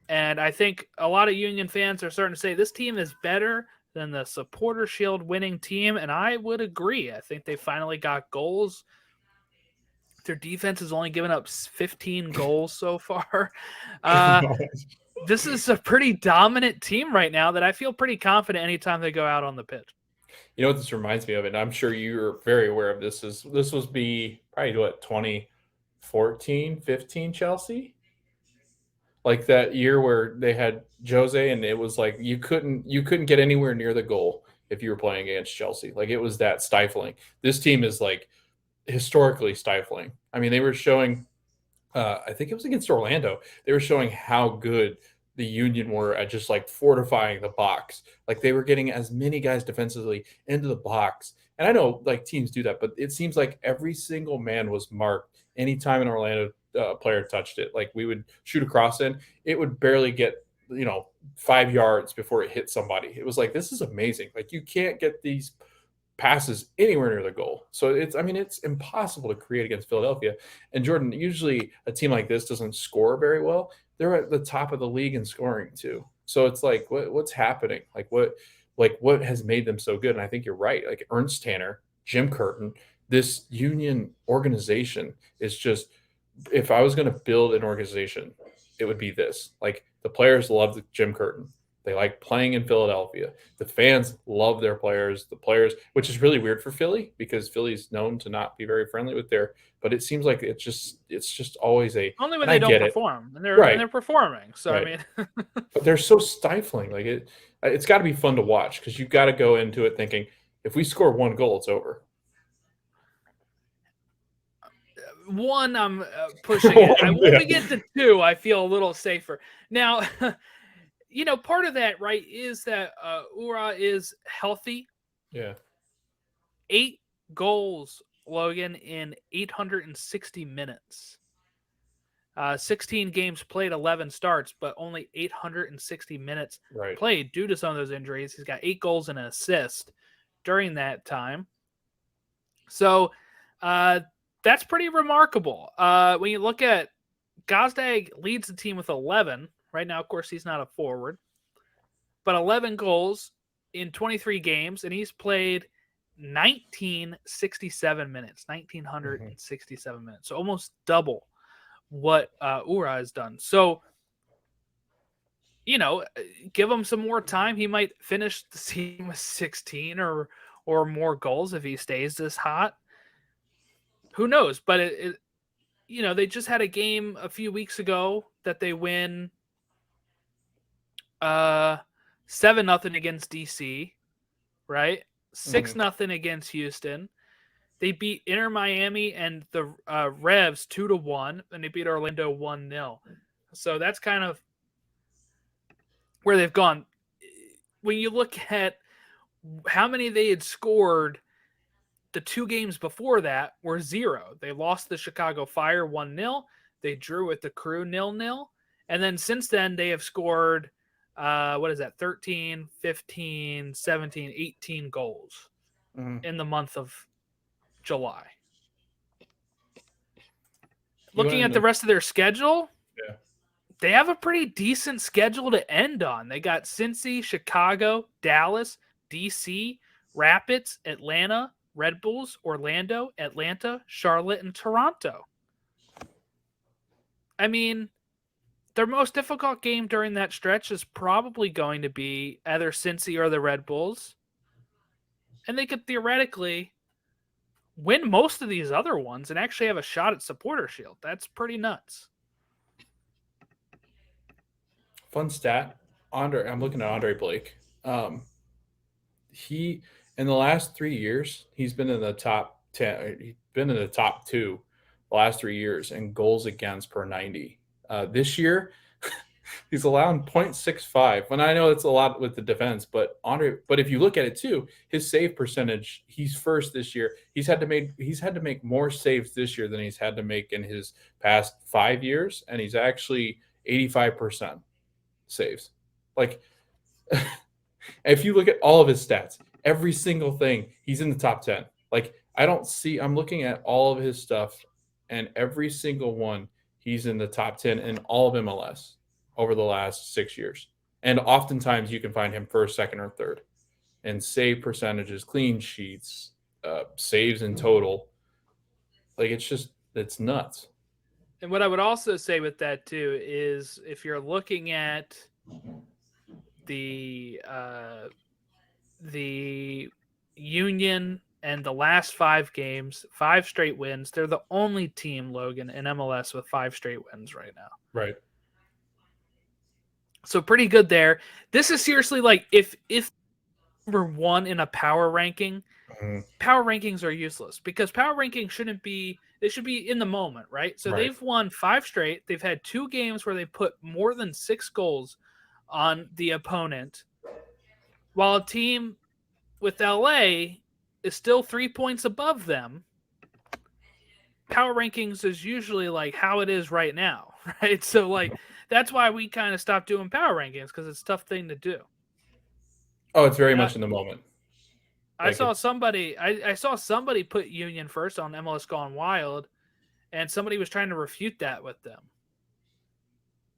And I think a lot of Union fans are starting to say this team is better than the supporter shield winning team, and I would agree. I think they finally got goals. Their defense has only given up 15 goals so far. This is a pretty dominant team right now that I feel pretty confident anytime they go out on the pitch. You know what this reminds me of, and I'm sure you're very aware of this, is this was probably what, 2014, 15 Chelsea? Like that year where they had Jose and it was like you couldn't get anywhere near the goal if you were playing against Chelsea. Like it was that stifling. This team is like historically stifling. I mean, they were showing I think it was against Orlando. They were showing how good the Union were at just like fortifying the box. Like they were getting as many guys defensively into the box. And I know like teams do that, but it seems like every single man was marked anytime an Orlando player touched it. Like we would shoot a cross in, it would barely get 5 yards before it hit somebody. It was like, this is amazing. Like you can't get these passes anywhere near the goal. So it's impossible to create against Philadelphia. And Jordan, usually a team like this doesn't score very well. They're at the top of the league in scoring too. So it's like, what's happening? What has made them so good? And I think you're right. Like Ernst Tanner, Jim Curtin, this Union organization is just, if I was going to build an organization, it would be this. Like the players love Jim Curtin. They like playing in Philadelphia. The fans love their players. The players, which is really weird for Philly because Philly's known to not be very friendly with their. But it seems like it's just always a. Only when And I they don't get it, perform, and right, they're performing. So I right. mean, But they're so stifling. Like it's got to be fun to watch because you've got to go into it thinking if we score one goal, it's over. one, I'm pushing it. When Yeah. we get to two, I feel a little safer. Now, part of that, right, is that Ura is healthy. Yeah. 8 goals, Logan, in 860 minutes. 16 games played, 11 starts, but only 860 minutes Right. played due to some of those injuries. He's got 8 goals and an assist during that time. So that's pretty remarkable. When you look at Gazdag leads the team with 11. Right now, of course, he's not a forward, but 11 goals in 23 games, and he's played 1967 minutes, Mm-hmm. 1967 minutes. So almost double what Ura has done. So, give him some more time. He might finish the season with 16 or more goals if he stays this hot. Who knows? But they just had a game a few weeks ago that they win 7-0 against DC, right? Mm-hmm. 6-0 against Houston. They beat Inter Miami and the Revs 2-1, and they beat Orlando 1-0. So that's kind of where they've gone. When you look at how many they had scored, the 2 games before that were 0. They lost the Chicago Fire 1-0. They drew with the Crew 0-0. And then since then, they have scored, 13, 15, 17, 18 goals Mm-hmm. in the month of July. You Looking at want the to? rest of their schedule, Yeah. they have a pretty decent schedule to end on. They got Cincy, Chicago, Dallas, DC, Rapids, Atlanta, Red Bulls, Orlando, Atlanta, Charlotte, and Toronto. I mean, their most difficult game during that stretch is probably going to be either Cincy or the Red Bulls. And they could theoretically win most of these other ones and actually have a shot at Supporter Shield. That's pretty nuts. Fun stat. I'm looking at Andre Blake. He in the last 3 years, he's been in the top 10. He's been in the top two the last 3 years in goals against per 90. This year, he's allowing 0.65. And I know it's a lot with the defense, but if you look at it too, his save percentage, he's first this year. He's had to make more saves this year than he's had to make in his past 5 years, and he's actually 85% saves. Like if you look at all of his stats, every single thing, he's in the top 10. Like I'm looking at all of his stuff, and every single one, he's in the top 10 in all of MLS over the last 6 years. And oftentimes you can find him first, second, or third. And save percentages, clean sheets, saves in total. Like it's nuts. And what I would also say with that too is if you're looking at the Union and the last 5 games, 5 straight wins. They're the only team, Logan, in MLS with 5 straight wins right now. Right. So pretty good there. This is seriously like if number 1 in a power ranking, Mhm. power rankings are useless because power rankings shouldn't be. They should be in the moment, right? So Right. they've won 5 straight. They've had 2 games where they put more than 6 goals on the opponent, while a team with LA is still 3 points above them. Power rankings is usually like how it is right now, right? So like that's why we kind of stopped doing power rankings because it's a tough thing to do. Oh, it's very And much in the moment. I Like saw it's somebody I saw somebody put Union first on MLS Gone Wild, and somebody was trying to refute that with them.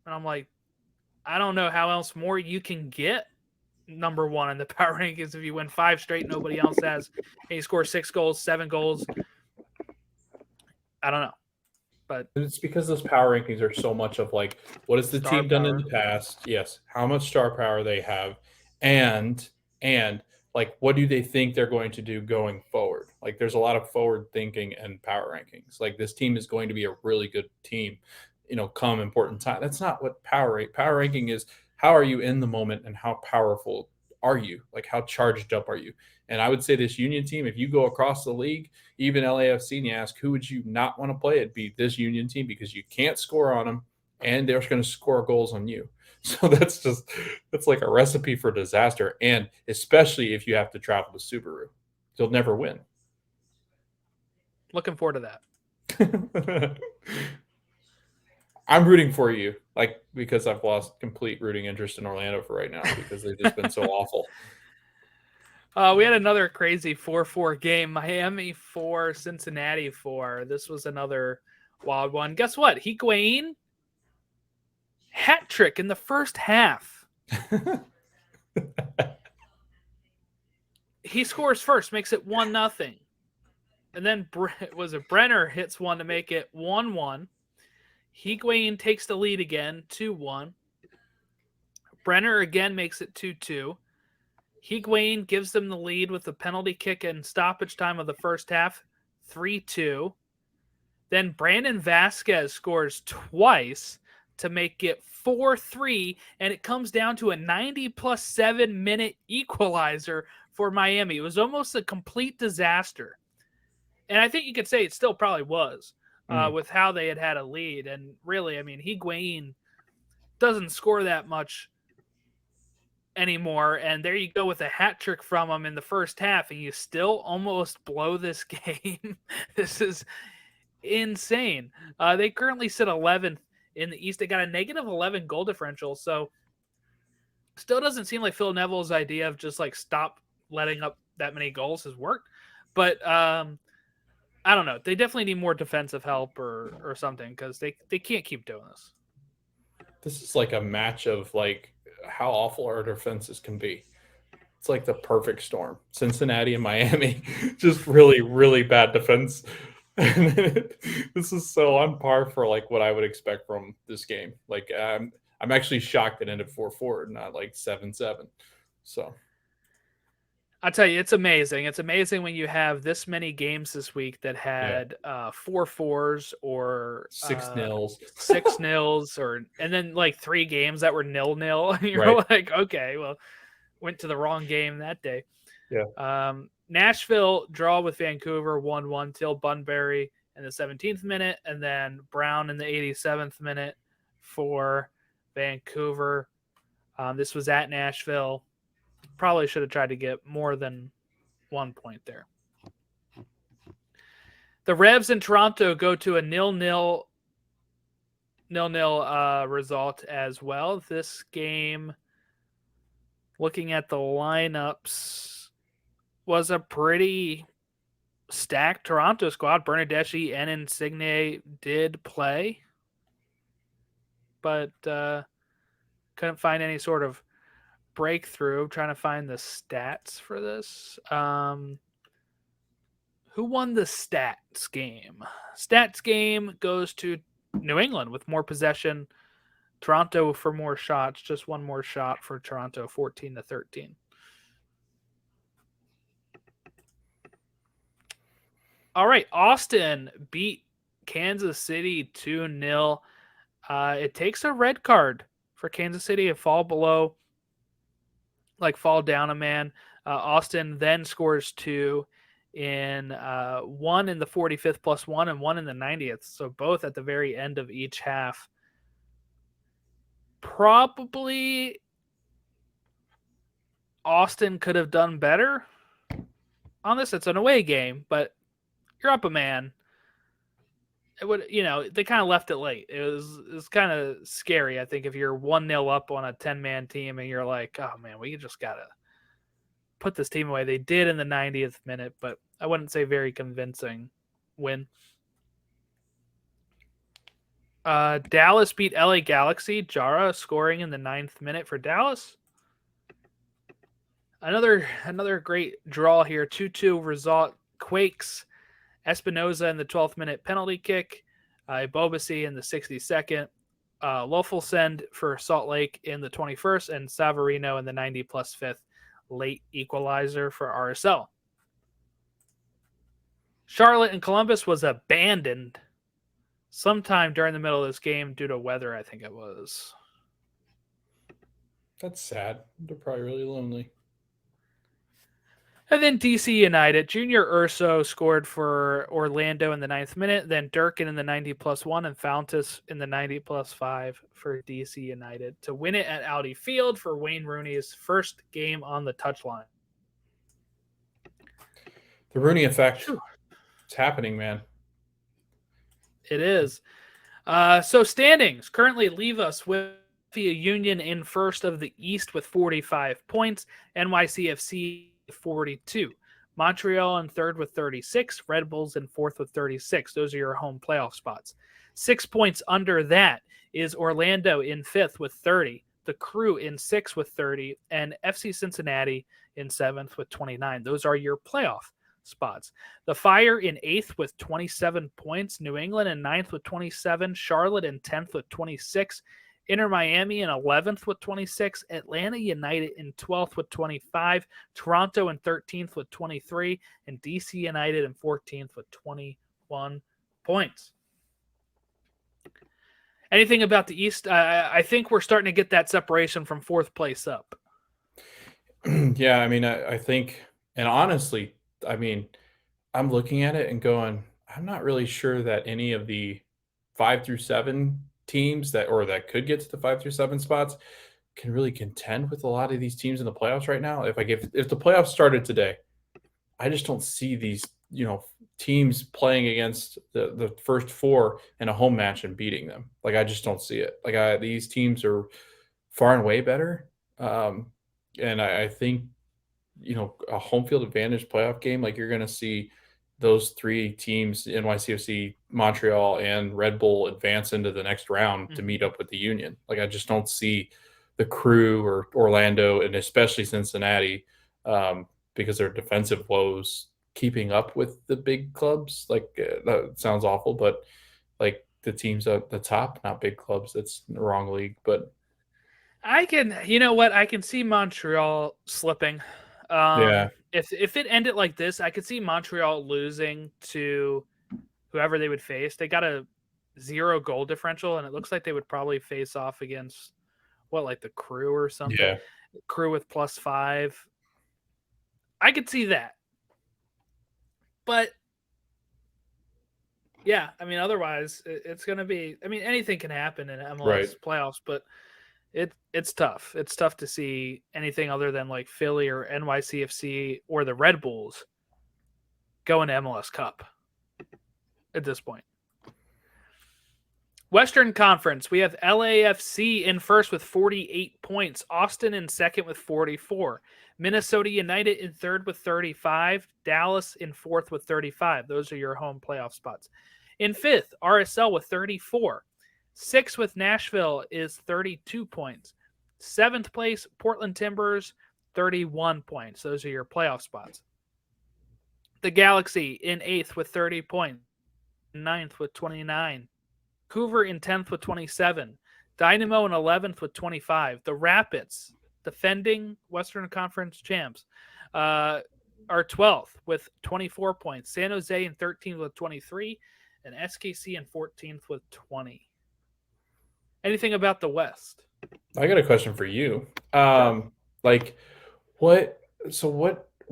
And I'm like, I don't know how else more you can get number 1 in the power rankings if you win 5 straight, nobody else has, and you score 6 goals, 7 goals. I don't know. but it's because those power rankings are so much of like, what has the star team done in power. the past? Yes, how much star power they have, and and like what do they think they're going to do going forward? Like, there's a lot of forward thinking and power rankings. Like, this team is going to be a really good team, come important time. That's not what power ranking is. How are you in the moment, and how powerful are you? Like, how charged up are you? And I would say this Union team, if you go across the league, even LAFC, and you ask who would you not want to play, it'd be this Union team, because you can't score on them and they're going to score goals on you. So that's like a recipe for disaster. And especially if you have to travel to Subaru, you'll never win. Looking forward to that. I'm rooting for you, like, because I've lost complete rooting interest in Orlando for right now because they've just been so awful. We had another crazy 4-4 game. Miami 4, Cincinnati 4. This was another wild one. Guess what? Higuain, hat trick in the first half. He scores first, makes it 1-0. And then Brenner hits one to make it 1-1. Higuain takes the lead again, 2-1. Brenner again makes it 2-2. Higuain gives them the lead with the penalty kick and stoppage time of the first half, 3-2. Then Brandon Vasquez scores twice to make it 4-3, and it comes down to a 90+7-minute equalizer for Miami. It was almost a complete disaster. And I think you could say it still probably was with how they had a lead. And really, I mean, Higuain doesn't score that much anymore, and there you go with a hat trick from him in the first half, and you still almost blow this game. This is insane. They currently sit 11th in the East. They got a -11 goal differential, so still doesn't seem like Phil Neville's idea of just like stop letting up that many goals has worked. But I don't know. They definitely need more defensive help or something, because they can't keep doing this. This is like a match of like how awful our defenses can be. It's like the perfect storm. Cincinnati and Miami, just really, really bad defense. This is so on par for like what I would expect from this game. Like, I'm actually shocked it ended 4-4, not like 7-7. So I tell you, it's amazing. It's amazing when you have this many games this week that yeah, had 4-4s or 6-0. 6-0s, and then like 3 games that were 0-0. You're Right. like, okay, well, went to the wrong game that day. Yeah. Nashville draw with Vancouver 1-1 till Bunbury in the 17th minute, and then Brown in the 87th minute for Vancouver. This was at Nashville. Probably should have tried to get more than 1 point there. The Revs in Toronto go to a 0-0 result as well. This game, looking at the lineups, was a pretty stacked Toronto squad. Bernardeschi and Insigne did play, but couldn't find any sort of breakthrough. I'm trying to find the stats for this. Who won the stats game? Stats game goes to New England with more possession. Toronto for more shots, just one more shot for Toronto, 14-13. All right, Austin beat Kansas City 2-0. It takes a red card for Kansas City to fall down a man. Austin then scores 2 in one in the 45th plus 1 and 1 in the 90th. So both at the very end of each half. Probably Austin could have done better on this. It's an away game, but you're up a man. It would, they kind of left it late. It was kind of scary, I think, if you're 1-0 up on a 10-man team and you're like, oh man, we just gotta put this team away. They did in the 90th minute, but I wouldn't say very convincing win. Dallas beat LA Galaxy. Jara scoring in the 9th minute for Dallas. Another great draw here. 2-2 result. Quakes Espinoza in the 12th minute penalty kick. Bobasi in the 62nd, Lofelsend for Salt Lake in the 21st, and Savarino in the 90 plus fifth late equalizer for RSL. Charlotte and Columbus was abandoned sometime during the middle of this game due to weather, I think it was. That's sad. They're probably really lonely. And then DC United. Junior Urso scored for Orlando in the 9th minute, then Durkin in the 90 plus 1, and Fountas in the 90 plus 5 for DC United to win it at Audi Field for Wayne Rooney's first game on the touchline. The Rooney effect. It's happening, man. It is. So standings currently leave us with Union in first of the East with 45 points, NYCFC 42, Montreal in third with 36, Red Bulls in fourth with 36. Those are your home playoff spots. 6 points under that is Orlando in fifth with 30, the Crew in sixth with 30, and FC Cincinnati in seventh with 29. Those are your playoff spots. The Fire in eighth with 27 points, New England in ninth with 27, Charlotte in 10th with 26, Inter Miami in 11th with 26, Atlanta United in 12th with 25, Toronto in 13th with 23, and DC United in 14th with 21 points. Anything about the East? I think we're starting to get that separation from fourth place up. Yeah, I mean, I think, and honestly, I mean, I'm looking at it and going, I'm not really sure that any of the 5 through 7 teams that could get to the 5 through 7 spots can really contend with a lot of these teams in the playoffs right now. If the playoffs started today, I just don't see these, teams playing against the first 4 in a home match and beating them. Like, I just don't see it. Like, these teams are far and way better. And I think, a home field advantage playoff game, like, you're going to see those 3 teams, NYCFC, Montreal, and Red Bull, advance into the next round to meet up with the Union. Like, I just don't see the Crew or Orlando, and especially Cincinnati, because their defensive woes, keeping up with the big clubs. Like, that sounds awful, but like, the teams at the top, not big clubs. That's the wrong league, but I can see Montreal slipping. yeah. If it ended like this, I could see Montreal losing to whoever they would face. They got a 0 goal differential, and it looks like they would probably face off against like the Crew or something. Yeah. Crew with +5. I could see that. But yeah, I mean, otherwise it's going to be, I mean, anything can happen in MLS playoffs, but it's tough. It's tough to see anything other than like Philly or NYCFC or the Red Bulls go into MLS Cup at this point. Western Conference, we have LAFC in first with 48 points, Austin in second with 44, Minnesota United in third with 35, Dallas in fourth with 35. Those are your home playoff spots. In fifth, RSL with 34. Sixth with Nashville is 32 points. Seventh place, Portland Timbers, 31 points. Those are your playoff spots. The Galaxy in eighth with 30 points. Ninth with 29. Vancouver in 10th with 27. Dynamo in 11th with 25. The Rapids, defending Western Conference champs, are 12th with 24 points. San Jose in 13th with 23. And SKC in 14th with 20. Anything about the West? I got a question for you. Like, what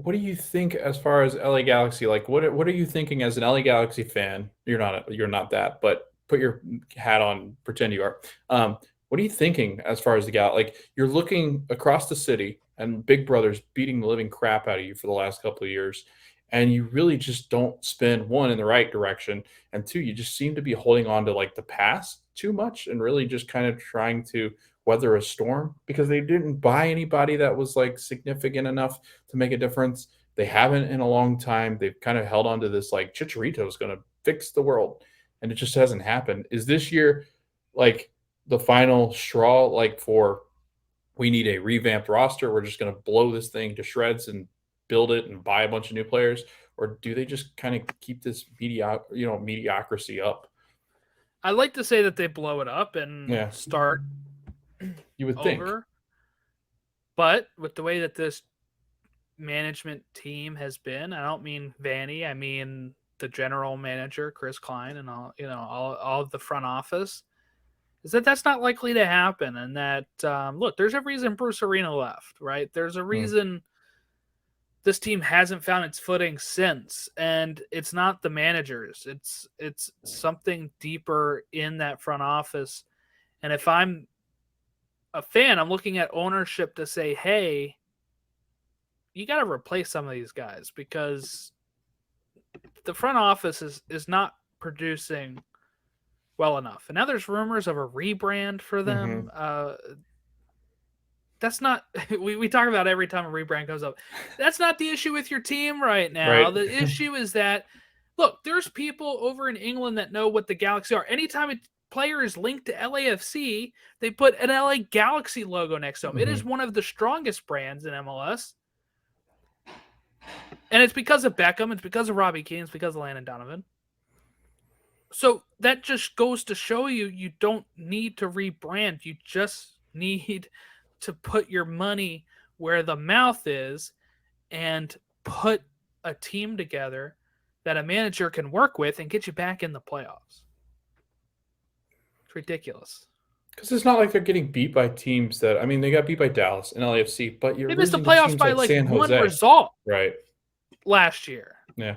do you think as far as LA Galaxy? Like, what are you thinking as an LA Galaxy fan? You're not that, but put your hat on, pretend you are. What are you thinking as far as the Gal? Like, you're looking across the city and Big Brother's beating the living crap out of you for the last couple of years, and you really just don't spin, one, in the right direction, and two, you just seem to be holding on to like the past too much and really just kind of trying to weather a storm because they didn't buy anybody that was like significant enough to make a difference. They haven't in a long time. They've kind of held on to this like Chicharito is going to fix the world, and it just hasn't happened. Is this year like the final straw, like, for we need a revamped roster, we're just going to blow this thing to shreds and build it and buy a bunch of new players? Or do they just kind of keep this mediocrity up? I like to say that they blow it up and Yeah, start you would think. over, but with the way that this management team has been, I don't mean Vanny, I mean the general manager Chris Klein and all of the front office, is that that's not likely to happen, and that look, there's a reason Bruce Arena left, right? There's a Mm. reason this team hasn't found its footing since, and it's not the managers, it's something deeper in that front office. And if I'm a fan, I'm looking at ownership to say, hey, you got to replace some of these guys because the front office is not producing well enough. And now there's rumors of a rebrand for Hmm. them. That's not we talk about every time a rebrand comes up. That's not the issue with your team right now. Right. The issue is that look, there's people over in England that know what the Galaxy are. Anytime a player is linked to LAFC, they put an LA Galaxy logo next to them. It Hmm. is one of the strongest brands in MLS. And it's because of Beckham, it's because of Robbie Keane, it's because of Landon Donovan. So that just goes to show you don't need to rebrand. You just need to put your money where the mouth is and put a team together that a manager can work with and get you back in the playoffs. It's ridiculous. Because it's not like they're getting beat by teams that, I mean, they got beat by Dallas and LAFC, but you're They missed the losing to playoffs teams by like like San one Jose. result Right. last year. Yeah.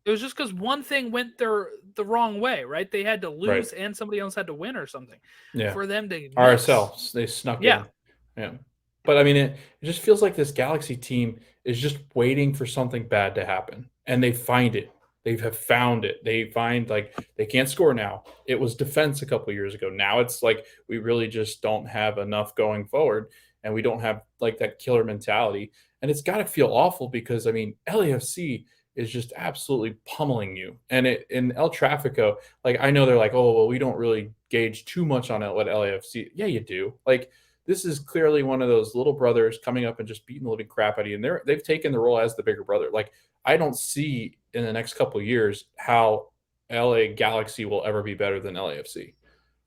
It was just because one thing went the wrong way, right? They had to Right. lose and somebody else had to win or something Yeah. for them to miss. RSL, they snuck Yeah. in. Yeah. But I mean, it just feels like this Galaxy team is just waiting for something bad to happen, and they find it. They have found it. They find like they can't score now. It was defense a couple years ago. Now it's like we really just don't have enough going forward, and we don't have like that killer mentality. And it's got to feel awful because I mean, LAFC is just absolutely pummeling you. And it in El Trafico, like I know they're like, oh well, we don't really gauge too much on it what LAFC. Yeah, you do. Like this is clearly one of those little brothers coming up and just beating the living crap out of you. And they've taken the role as the bigger brother. Like I don't see in the next couple of years how LA Galaxy will ever be better than LAFC.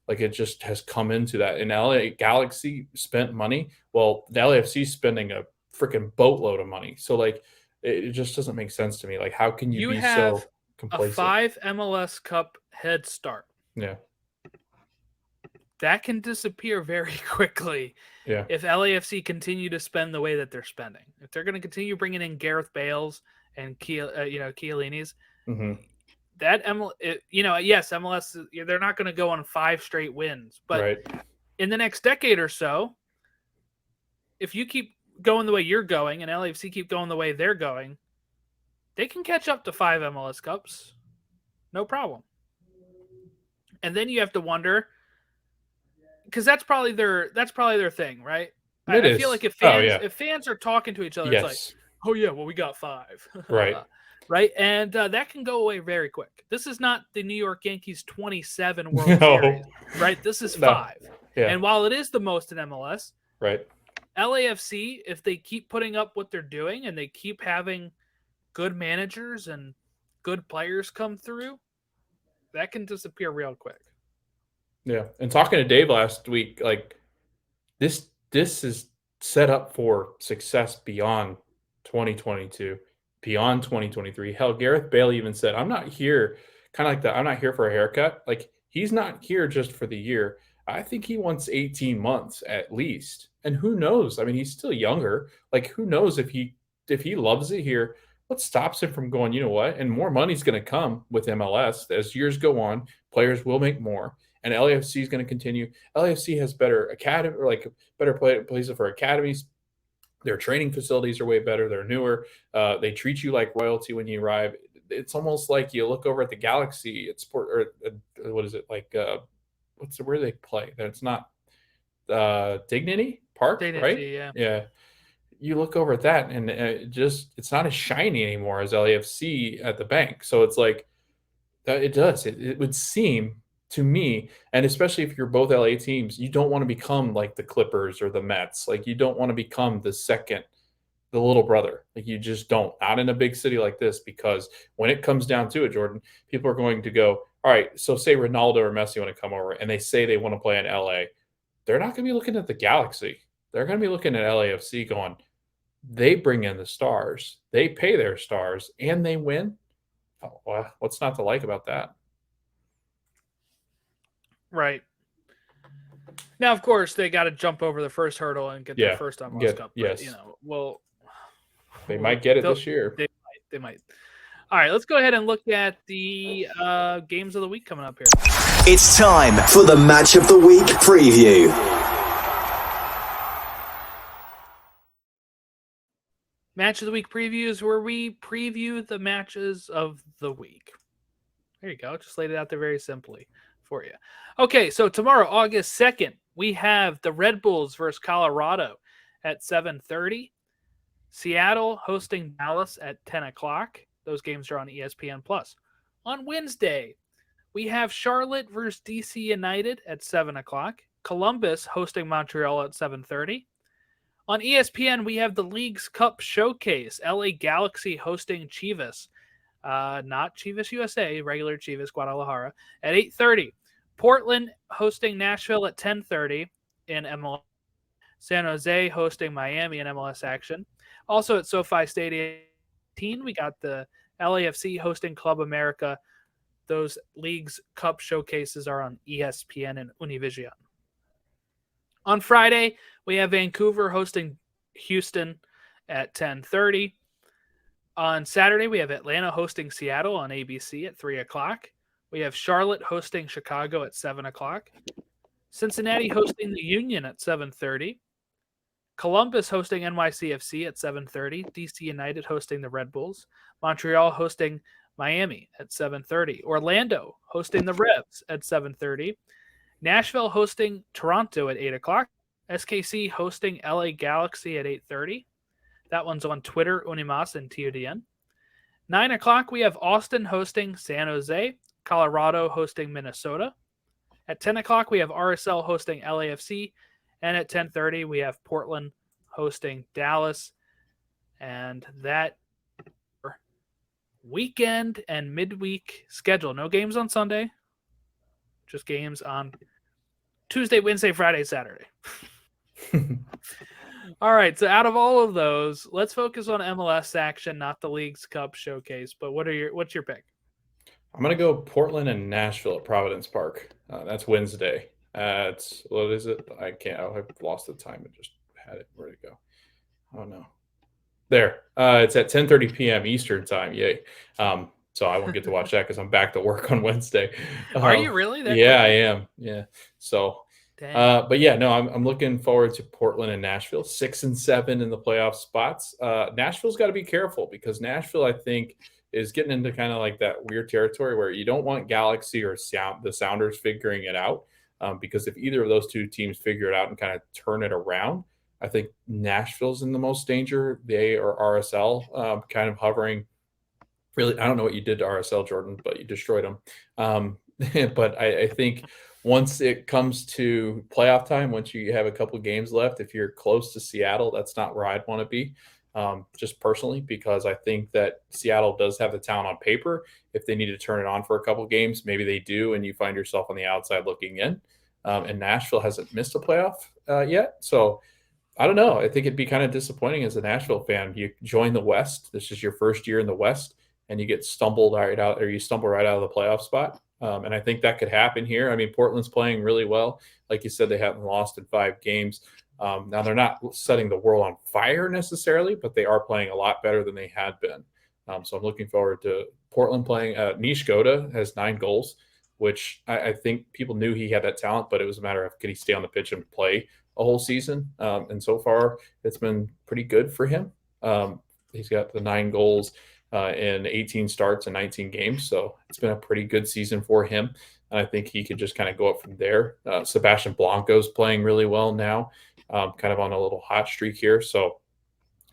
Like it just has come into that. And LA Galaxy spent money. Well, the LAFC is spending a freaking boatload of money. So like it just doesn't make sense to me. Like how can you You be have so a complacent? 5 MLS Cup head start. Yeah. That can disappear very quickly Yeah. if LAFC continue to spend the way that they're spending. If they're going to continue bringing in Gareth Bales and Chiellini's, Hmm. that yes, MLS, they're not going to go on 5 straight wins, but Right. in the next decade or so, if you keep going the way you're going and LAFC keep going the way they're going, they can catch up to 5 MLS Cups, no problem. And then you have to wonder, because that's probably their thing, right? It I feel is. like if Oh fans yeah. if fans are talking to each other, it's like, Yes. oh yeah, well we got 5, Right. right? And that can go away very quick. This is not the New York Yankees 27 World No. Series, right? This is No. 5. Yeah. And while it is the most in MLS, Right. LAFC, if they keep putting up what they're doing and they keep having good managers and good players come through, that can disappear real quick. Yeah. And talking to Dave last week, like this is set up for success beyond 2022, beyond 2023. Hell, Gareth Bailey even said, I'm not here, kind of like that. I'm not here for a haircut. Like he's not here just for the year. I think he wants 18 months at least. And who knows? I mean, he's still younger. Like, who knows if he loves it here, what stops him from going, you know what? And more money's going to come with MLS as years go on. Players will make more, and LAFC is going to continue. LAFC has better academy, or like better places for academies. Their training facilities are way better. They're newer. They treat you like royalty when you arrive. It's almost like you look over at the Galaxy at sport, or what is it like? Where do they play? It's not Dignity Park, right? Dignity, yeah. Yeah. You look over at that, and it's not as shiny anymore as LAFC at the bank. So it's like it does. It would seem to me, and especially if you're both LA teams, you don't want to become like the Clippers or the Mets. Like you don't want to become the little brother. Like you just don't. Not in a big city like this, because when it comes down to it, Jordan, people are going to go, all right, so say Ronaldo or Messi want to come over and they say they want to play in LA, they're not going to be looking at the Galaxy. They're going to be looking at LAFC going, they bring in the stars, they pay their stars, and they win. Oh, well, what's not to like about that? Right. Now, of course, they got to jump over the first hurdle and get their Yeah, first MLS get Cup. But yes, they well, might get it this year. they might. All right, let's go ahead and look at the games of the week coming up here. It's time for the Match of the Week preview. Match of the Week previews, where we preview the matches of the week. There you go. Just laid it out there very simply for you. Okay, so tomorrow, August 2nd, we have the Red Bulls versus Colorado at 7:30. Seattle hosting Dallas at 10 o'clock. Those games are on ESPN+. On Wednesday, we have Charlotte versus DC United at 7 o'clock. Columbus hosting Montreal at 7:30. On ESPN, we have the League's Cup Showcase. LA Galaxy hosting Chivas. Not Chivas USA, regular Chivas Guadalajara, at 8:30. Portland hosting Nashville at 10:30 in MLS. San Jose hosting Miami in MLS action. Also at SoFi Stadium, we got the LAFC hosting Club America. Those League's Cup showcases are on ESPN and Univision. On Friday, we have Vancouver hosting Houston at 10:30. On Saturday, we have Atlanta hosting Seattle on ABC at 3 o'clock. We have Charlotte hosting Chicago at 7 o'clock. Cincinnati hosting the Union at 7:30. Columbus hosting NYCFC at 7:30. DC United hosting the Red Bulls. Montreal hosting Miami at 7:30. Orlando hosting the Revs at 7:30. Nashville hosting Toronto at 8 o'clock. SKC hosting LA Galaxy at 8:30. That one's on Twitter, Unimas and TUDN. 9 o'clock, we have Austin hosting San Jose. Colorado hosting Minnesota. At 10 o'clock, we have RSL hosting LAFC. And at 10:30, we have Portland hosting Dallas. And that weekend and midweek schedule. No games on Sunday. Just games on Tuesday, Wednesday, Friday, Saturday. All right, so out of all of those, let's focus on MLS action, not the League's Cup showcase. But what's your pick? I'm gonna go Portland and Nashville at Providence Park. That's Wednesday. It's what is it? I've lost the time. It just had it. Where'd it go? Oh no. There. It's at 10:30 p.m. Eastern time. Yay. So I won't get to watch that because I'm back to work on Wednesday. Are you really? Yeah, I am. Yeah. So, Dang. but yeah, no, I'm looking forward to Portland and Nashville, 6 and 7 in the playoff spots. Nashville's got to be careful because Nashville, I think, is getting into kind of like that weird territory where you don't want Galaxy or the Sounders figuring it out. Because if either of those two teams figure it out and kind of turn it around, I think Nashville's in the most danger. They or RSL kind of hovering. Really, I don't know what you did to RSL, Jordan, but you destroyed them. But I think once it comes to playoff time, once you have a couple of games left, if you're close to Seattle, that's not where I'd want to be. Just personally, because I think that Seattle does have the talent on paper. If they need to turn it on for a couple games, maybe they do, and you find yourself on the outside looking in. And Nashville hasn't missed a playoff yet. So I don't know. I think it'd be kind of disappointing as a Nashville fan. You join the West. This is your first year in the West, and you get stumbled right out, or you stumble right out of the playoff spot. And I think that could happen here. I mean, Portland's playing really well. Like you said, they haven't lost in 5 games. Now, they're not setting the world on fire necessarily, but they are playing a lot better than they had been. So I'm looking forward to Portland playing. Nish Goda has 9 goals, which I think people knew he had that talent, but it was a matter of could he stay on the pitch and play a whole season. And so far, it's been pretty good for him. He's got the 9 goals in 18 starts and 19 games. So it's been a pretty good season for him. And I think he could just kind of go up from there. Sebastian Blanco's playing really well now, kind of on a little hot streak here. So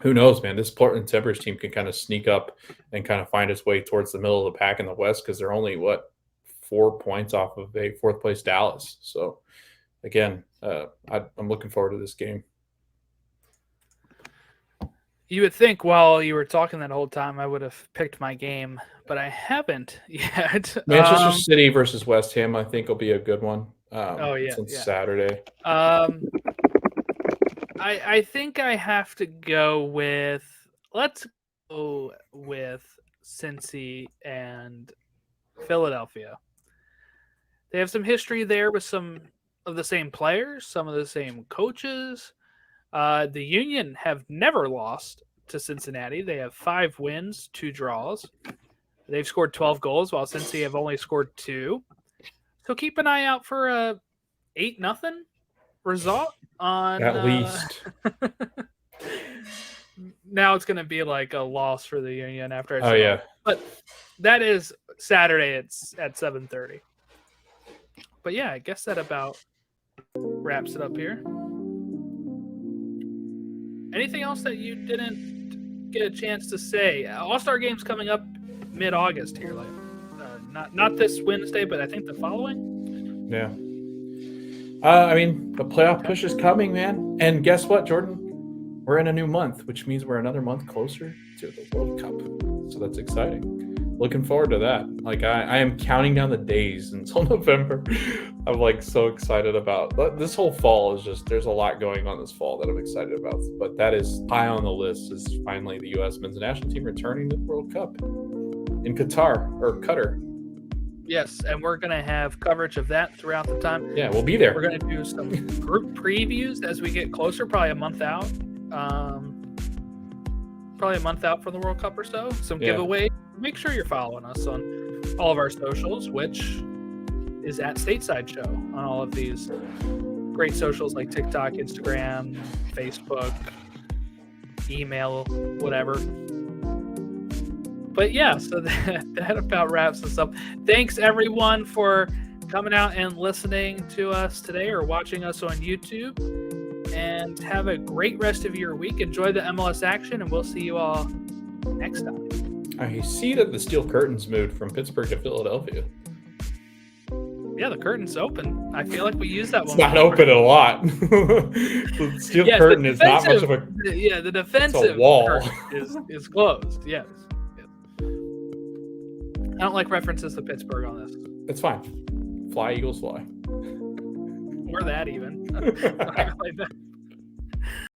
who knows, man? This Portland Timbers team can kind of sneak up and kind of find its way towards the middle of the pack in the West because they're only, 4 points off of a 4th place Dallas. So again, I'm looking forward to this game. You would think while you were talking that whole time I would have picked my game, but I haven't yet. Manchester City versus West Ham, I think, will be a good one. Oh, yeah, Since yeah. Saturday. I think I have to go with let's go with Cincy and Philadelphia. They have some history there with some of the same players, some of the same coaches. The Union have never lost to Cincinnati. They have 5 wins, 2 draws. They've scored 12 goals, while Cincy have only scored 2. So keep an eye out for a 8-0 result on At least. Now it's going to be like a loss for the Union after it's yeah. But that is Saturday. It's at 7:30. But yeah, I guess that about wraps it up here. Anything else that you didn't get a chance to say? All-Star Game's coming up mid-August here, like not this Wednesday, but I think the following. Yeah. I mean, the playoff push is coming, man. And guess what, Jordan? We're in a new month, which means we're another month closer to the World Cup. So that's exciting. Looking forward to that. Like I am counting down the days until November. I'm like so excited about this whole fall. Is just there's a lot going on this fall that I'm excited about. But that is high on the list. Is finally the U.S. men's national team returning to the World Cup in Qatar. Yes, and we're going to have coverage of that throughout the time. Yeah, we'll be there. We're going to do some group previews as we get closer, probably a month out. Probably a month out from the World Cup or so. Some giveaways. Make sure you're following us on all of our socials, which is at Stateside Show on all of these great socials like TikTok, Instagram, Facebook, email, whatever. But yeah, so that about wraps us up. Thanks everyone for coming out and listening to us today or watching us on YouTube. And have a great rest of your week. Enjoy the MLS action, and we'll see you all next time. I see that the steel curtains moved from Pittsburgh to Philadelphia. Yeah, the curtain's open. I feel like we use that one. It's not open a lot. The steel curtain is not much of a... Yeah, the defensive wall. curtain is closed. Yes. I don't like references to Pittsburgh on this. It's fine. Fly, Eagles, fly. Or that even. I like that.